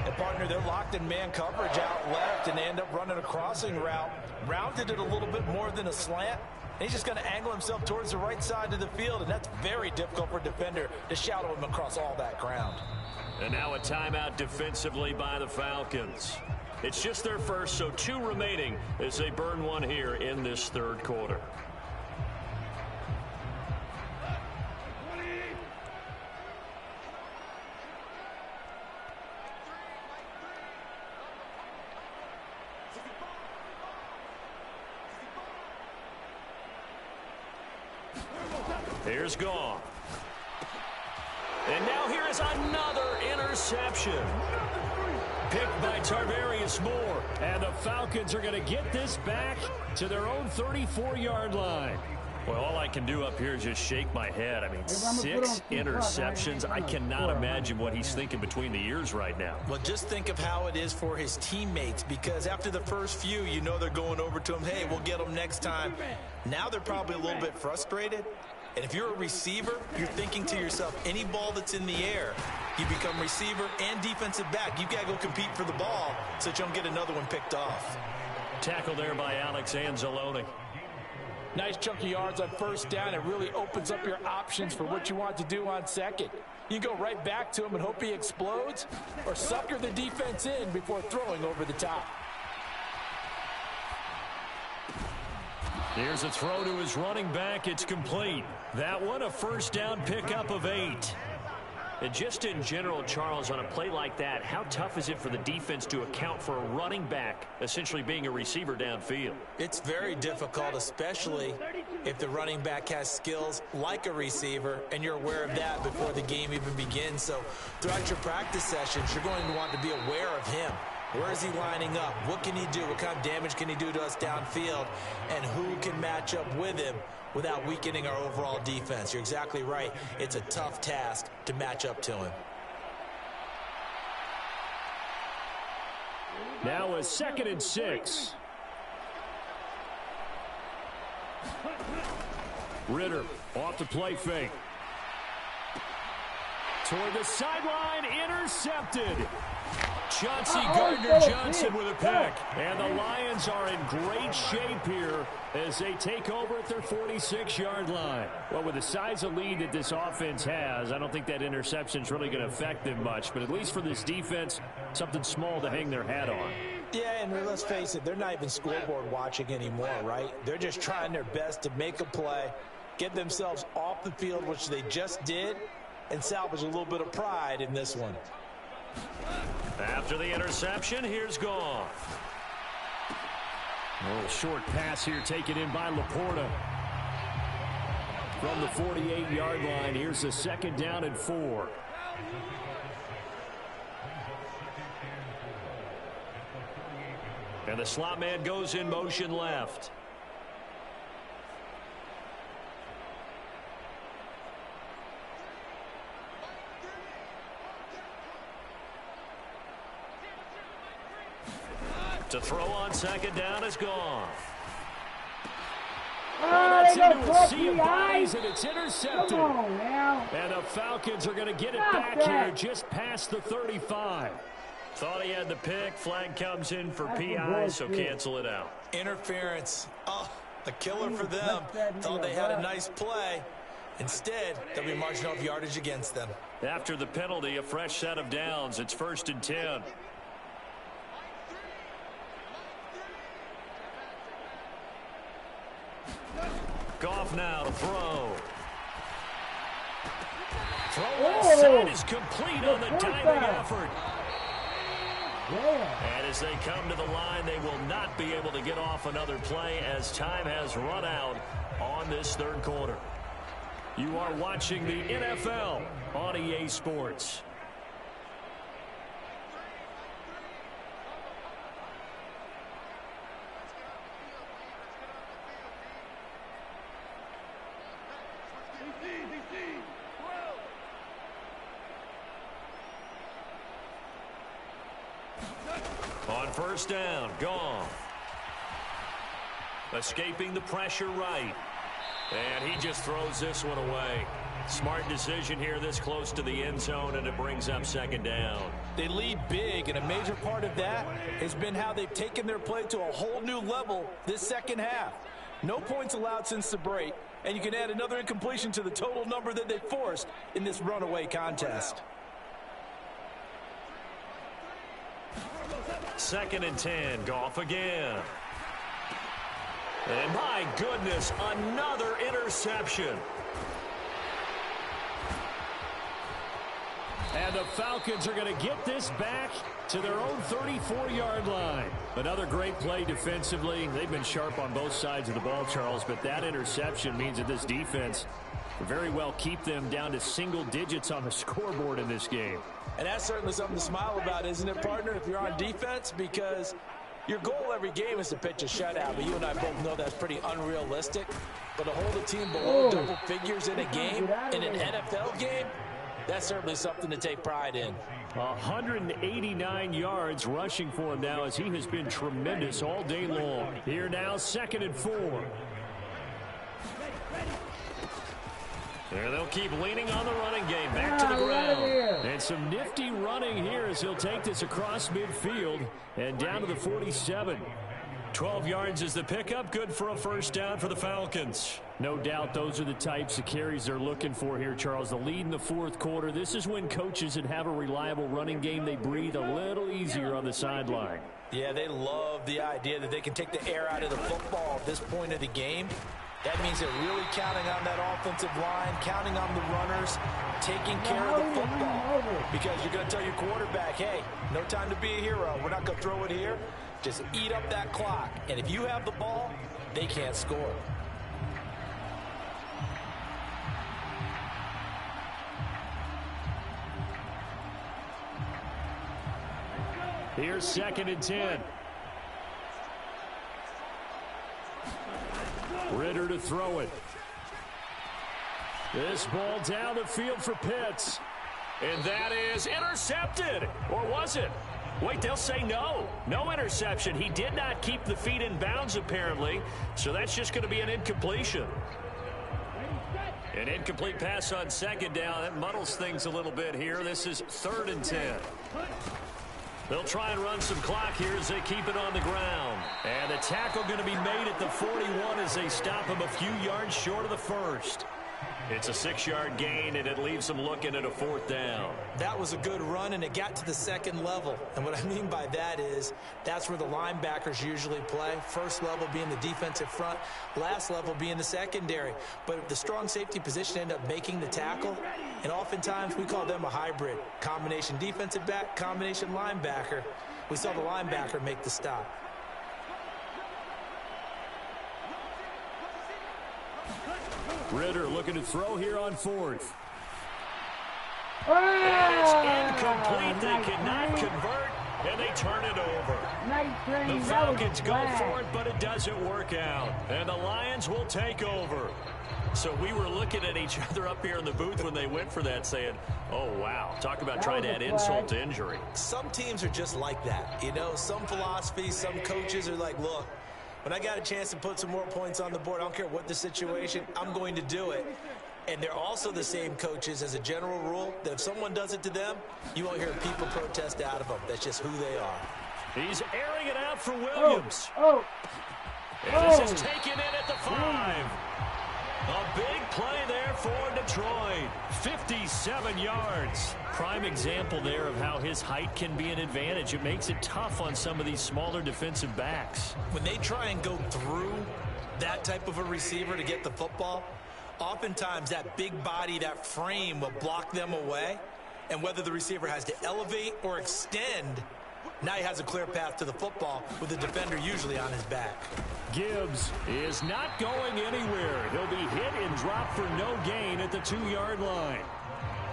And partner, they're locked in man coverage out left and they end up running a crossing route. Rounded it a little bit more than a slant. And he's just going to angle himself towards the right side of the field. And that's very difficult for a defender to shadow him across all that ground. And now a timeout defensively by the Falcons. It's just their first, so 2 remaining as they burn one here in this third quarter. Here's Goff. And now here is another interception. Picked by Tarvarius Moore. And the Falcons are going to get this back to their own 34-yard line. Well, all I can do up here is just shake my head. I mean, 6 interceptions. I cannot imagine what he's thinking between the ears right now. Well, just think of how it is for his teammates, because after the first few, you know they're going over to him, hey, we'll get him next time. Now they're probably a little bit frustrated. And if you're a receiver, you're thinking to yourself, any ball that's in the air, you become receiver and defensive back. You've got to go compete for the ball so that you don't get another one picked off. Tackle there by Alex Anzalone. Nice chunk of yards on first down. It really opens up your options for what you want to do on second. You can go right back to him and hope he explodes, or sucker the defense in before throwing over the top. Here's a throw to his running back. It's complete. That one a first down pickup of 8. And just in general, Charles, on a play like that, how tough is it for the defense to account for a running back essentially being a receiver downfield? It's very difficult, especially if the running back has skills like a receiver, and you're aware of that before the game even begins. So throughout your practice sessions, you're going to want to be aware of him. Where is he lining up? What can he do? What kind of damage can he do to us downfield? And who can match up with him without weakening our overall defense? You're exactly right. It's a tough task to match up to him. Now a 2nd and 6. Ritter off the play fake. Toward the sideline, intercepted. Chauncey Gardner-Johnson with a pick. And the Lions are in great shape here as they take over at their 46-yard line. Well, with the size of lead that this offense has, I don't think that interception is really going to affect them much. But at least for this defense, something small to hang their hat on. Yeah, and let's face it, they're not even scoreboard watching anymore, right? They're just trying their best to make a play, get themselves off the field, which they just did, and salvage a little bit of pride in this one. After the interception, here's Goff. A little short pass here taken in by Laporta. From the 48-yard line, here's the 2nd down and 4. And the slot man goes in motion left. To throw on 2nd down is Goff. Oh, gets there into you a go, sea of bodies, and it's intercepted. Come on now. And the Falcons are going to get it Stop back that. here just past the 35. Thought he had the pick. Flag comes in for That's PI, a so bullshit. cancel it out. Interference. Oh, a killer for them. Thought they had a nice play. Instead, they'll be marching off yardage against them. After the penalty, a fresh set of downs. It's 1st and 10. Goff now to throw. Throw left side is complete on the diving effort. Yeah. And as they come to the line, they will not be able to get off another play as time has run out on this third quarter. You are watching the NFL on EA Sports. On first down, Goff. Escaping the pressure right. And he just throws this one away. Smart decision here this close to the end zone, and it brings up 2nd down. They lead big, and a major part of that has been how they've taken their play to a whole new level this second half. No points allowed since the break, and you can add another incompletion to the total number that they forced in this runaway contest. 2nd and 10, Goff again. And my goodness, another interception. And the Falcons are going to get this back to their own 34-yard line. Another great play defensively. They've been sharp on both sides of the ball, Charles, but that interception means that this defense will very well keep them down to single digits on the scoreboard in this game. And that's certainly something to smile about, isn't it, partner, if you're on defense? Because your goal every game is to pitch a shutout, but you and I both know that's pretty unrealistic. But to hold a team below double figures in a game, in an NFL game, that's certainly something to take pride in. 189 yards rushing for him now as he has been tremendous all day long. Here now, 2nd and 4. There they'll keep leaning on the running game. Back to the ground. And some nifty running here as he'll take this across midfield and down to the 47. 12 yards is the pickup. Good for a first down for the Falcons. No doubt those are the types of carries they're looking for here, Charles. The lead in the 4th quarter. This is when coaches that have a reliable running game, they breathe a little easier on the sideline. Yeah, they love the idea that they can take the air out of the football at this point of the game. That means they're really counting on that offensive line, counting on the runners, taking care of the football. Because you're going to tell your quarterback, hey, no time to be a hero. We're not going to throw it here. Just eat up that clock. And if you have the ball, they can't score. Here's 2nd and 10. Ritter to throw it. This ball down the field for Pitts. And that is intercepted. Or was it? Wait, they'll say no. No interception. He did not keep the feet in bounds, apparently. So that's just going to be an incompletion. An incomplete pass on 2nd down. That muddles things a little bit here. This is 3rd and 10. They'll try and run some clock here as they keep it on the ground. And the tackle going to be made at the 41 as they stop him a few yards short of the first. It's a 6-yard gain, and it leaves them looking at a 4th down. That was a good run, and it got to the 2nd level. And what I mean by that is that's where the linebackers usually play. First level being the defensive front, last level being the secondary. But the strong safety position ended up making the tackle, and oftentimes we call them a hybrid. Combination defensive back, combination linebacker. We saw the linebacker make the stop. Ritter looking to throw here on 4th. And it's incomplete. They cannot convert, and they turn it over. The Falcons go for it, but it doesn't work out. And the Lions will take over. So we were looking at each other up here in the booth when they went for that, saying, oh, wow, talk about trying to add insult to injury. Some teams are just like that. You know, some philosophies, some coaches are like, look, when I got a chance to put some more points on the board, I don't care what the situation, I'm going to do it. And they're also the same coaches as a general rule that if someone does it to them, you won't hear people protest out of them. That's just who they are. He's airing it out for Williams. And this is taken in at the 5. A big play there for Detroit. 57 yards. Prime example there of how his height can be an advantage. It makes it tough on some of these smaller defensive backs. When they try and go through that type of a receiver to get the football, oftentimes that big body, that frame will block them away. And whether the receiver has to elevate or extend, now he has a clear path to the football with the defender usually on his back. Gibbs is not going anywhere. He'll be hit and dropped for no gain at the 2-yard line.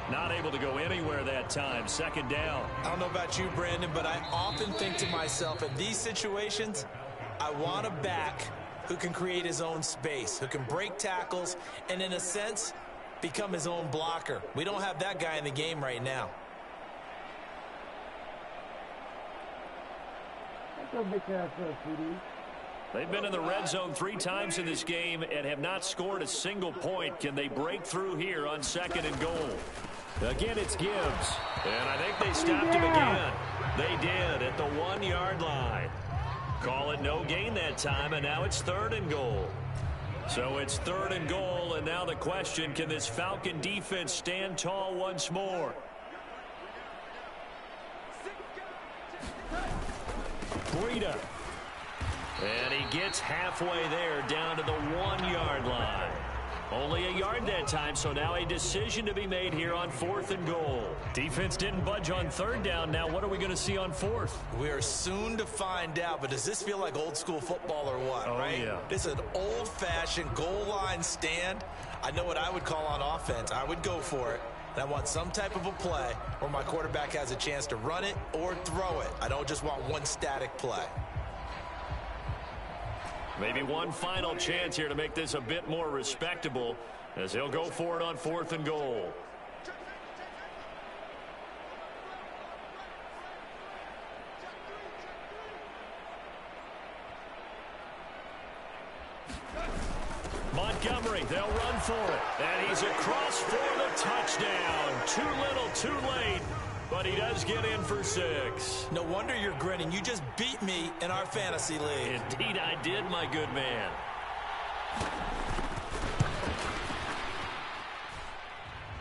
Not able to go anywhere that time. Second down. I don't know about you, Brandon, but I often think to myself, in these situations, I want a back who can create his own space, who can break tackles, and in a sense, become his own blocker. We don't have that guy in the game right now. They've been in the red zone 3 times in this game and have not scored a single point. Can they break through here on 2nd and goal? Again, it's Gibbs. And I think they stopped him again. They did at the 1-yard line. Call it no gain that time, and now it's 3rd and goal. So it's 3rd and goal, and now the question, can this Falcon defense stand tall once more? Breida. And he gets halfway there down to the 1-yard line. Only a yard that time, so now a decision to be made here on 4th and goal. Defense didn't budge on 3rd down. Now what are we going to see on 4th? We are soon to find out, but does this feel like old school football or what, right? Yeah. This is an old-fashioned goal line stand. I know what I would call on offense. I would go for it. And I want some type of a play where my quarterback has a chance to run it or throw it. I don't just want one static play. Maybe one final chance here to make this a bit more respectable as he'll go for it on 4th and goal. Montgomery, they'll run for it. And he's across for the touchdown. Too little, too late. But he does get in for 6. No wonder you're grinning. You just beat me in our fantasy league. Indeed I did, my good man.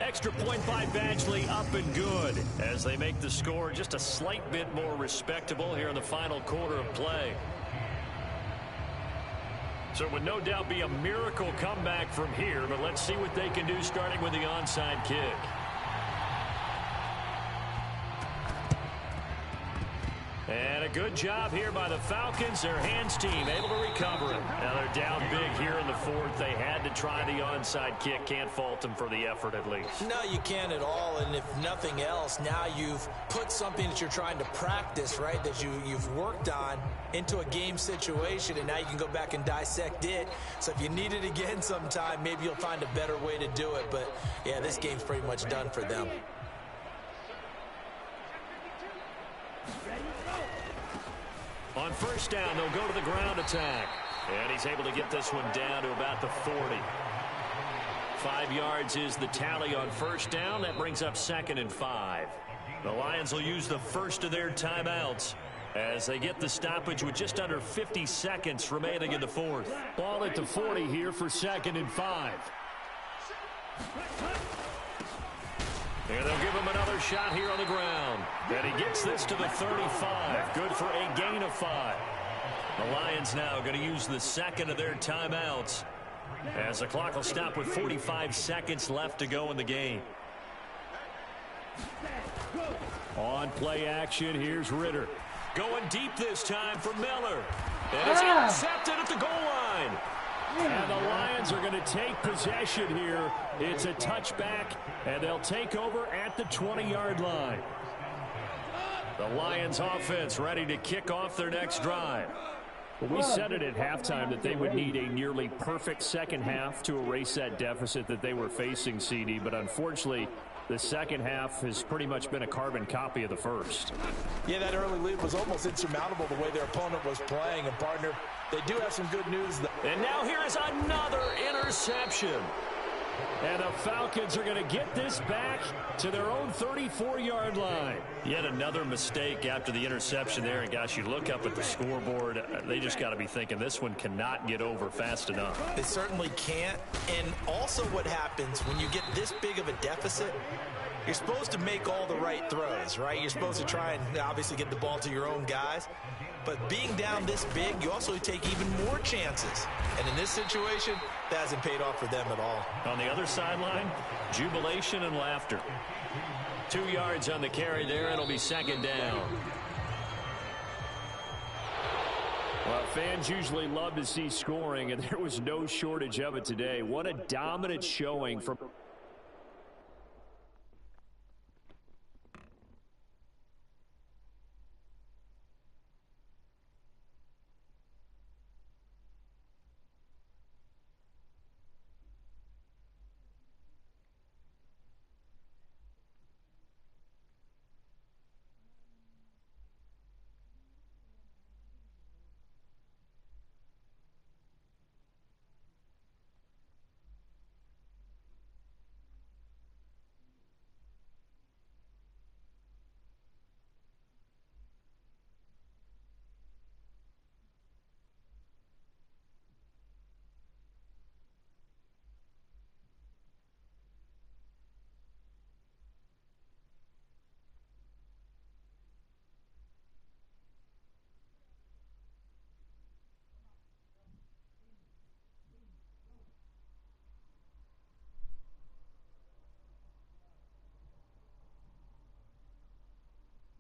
Extra point by Badgley, up and good as they make the score just a slight bit more respectable here in the final quarter of play. So it would no doubt be a miracle comeback from here, but let's see what they can do starting with the onside kick. And a good job here by the Falcons. Their hands team able to recover it. Now they're down big here in the 4th. They had to try the onside kick. Can't fault them for the effort at least. No, you can't at all. And if nothing else, now you've put something that you're trying to practice, right, that you've worked on into a game situation, and now you can go back and dissect it. So if you need it again sometime, maybe you'll find a better way to do it. But, yeah, this game's pretty much done for them. On 1st down, they'll go to the ground attack. And he's able to get this one down to about the 40. 5 yards is the tally on 1st down. That brings up 2nd and 5. The Lions will use the first of their timeouts as they get the stoppage with just under 50 seconds remaining in the 4th. Ball at the 40 here for 2nd and 5. And they'll give him another shot here on the ground. And he gets this to the 35. Good for a gain of 5. The Lions now going to use the 2nd of their timeouts as the clock will stop with 45 seconds left to go in the game. On play action, here's Ritter. Going deep this time for Miller. And it's intercepted at the goal line. And the Lions are going to take possession here. It's a touchback, and they'll take over at the 20-yard line. The Lions offense ready to kick off their next drive. We said it at halftime that they would need a nearly perfect second half to erase that deficit that they were facing, CD, but unfortunately, the second half has pretty much been a carbon copy of the first. Yeah, that early lead was almost insurmountable the way their opponent was playing. And, partner, They do have some good news, though. And now here is another interception. And the Falcons are going to get this back to their own 34-yard line. Yet another mistake after the interception there. And, gosh, you look up at the scoreboard. They just got to be thinking this one cannot get over fast enough. It certainly can't. And also what happens when you get this big of a deficit, you're supposed to make all the right throws, right? You're supposed to try and obviously get the ball to your own guys. But being down this big, you also take even more chances. And in this situation, that hasn't paid off for them at all. On the other sideline, jubilation and laughter. 2 yards on the carry there. It'll be second down. Well, fans usually love to see scoring, and there was no shortage of it today. What a dominant showing from...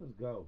Let's go.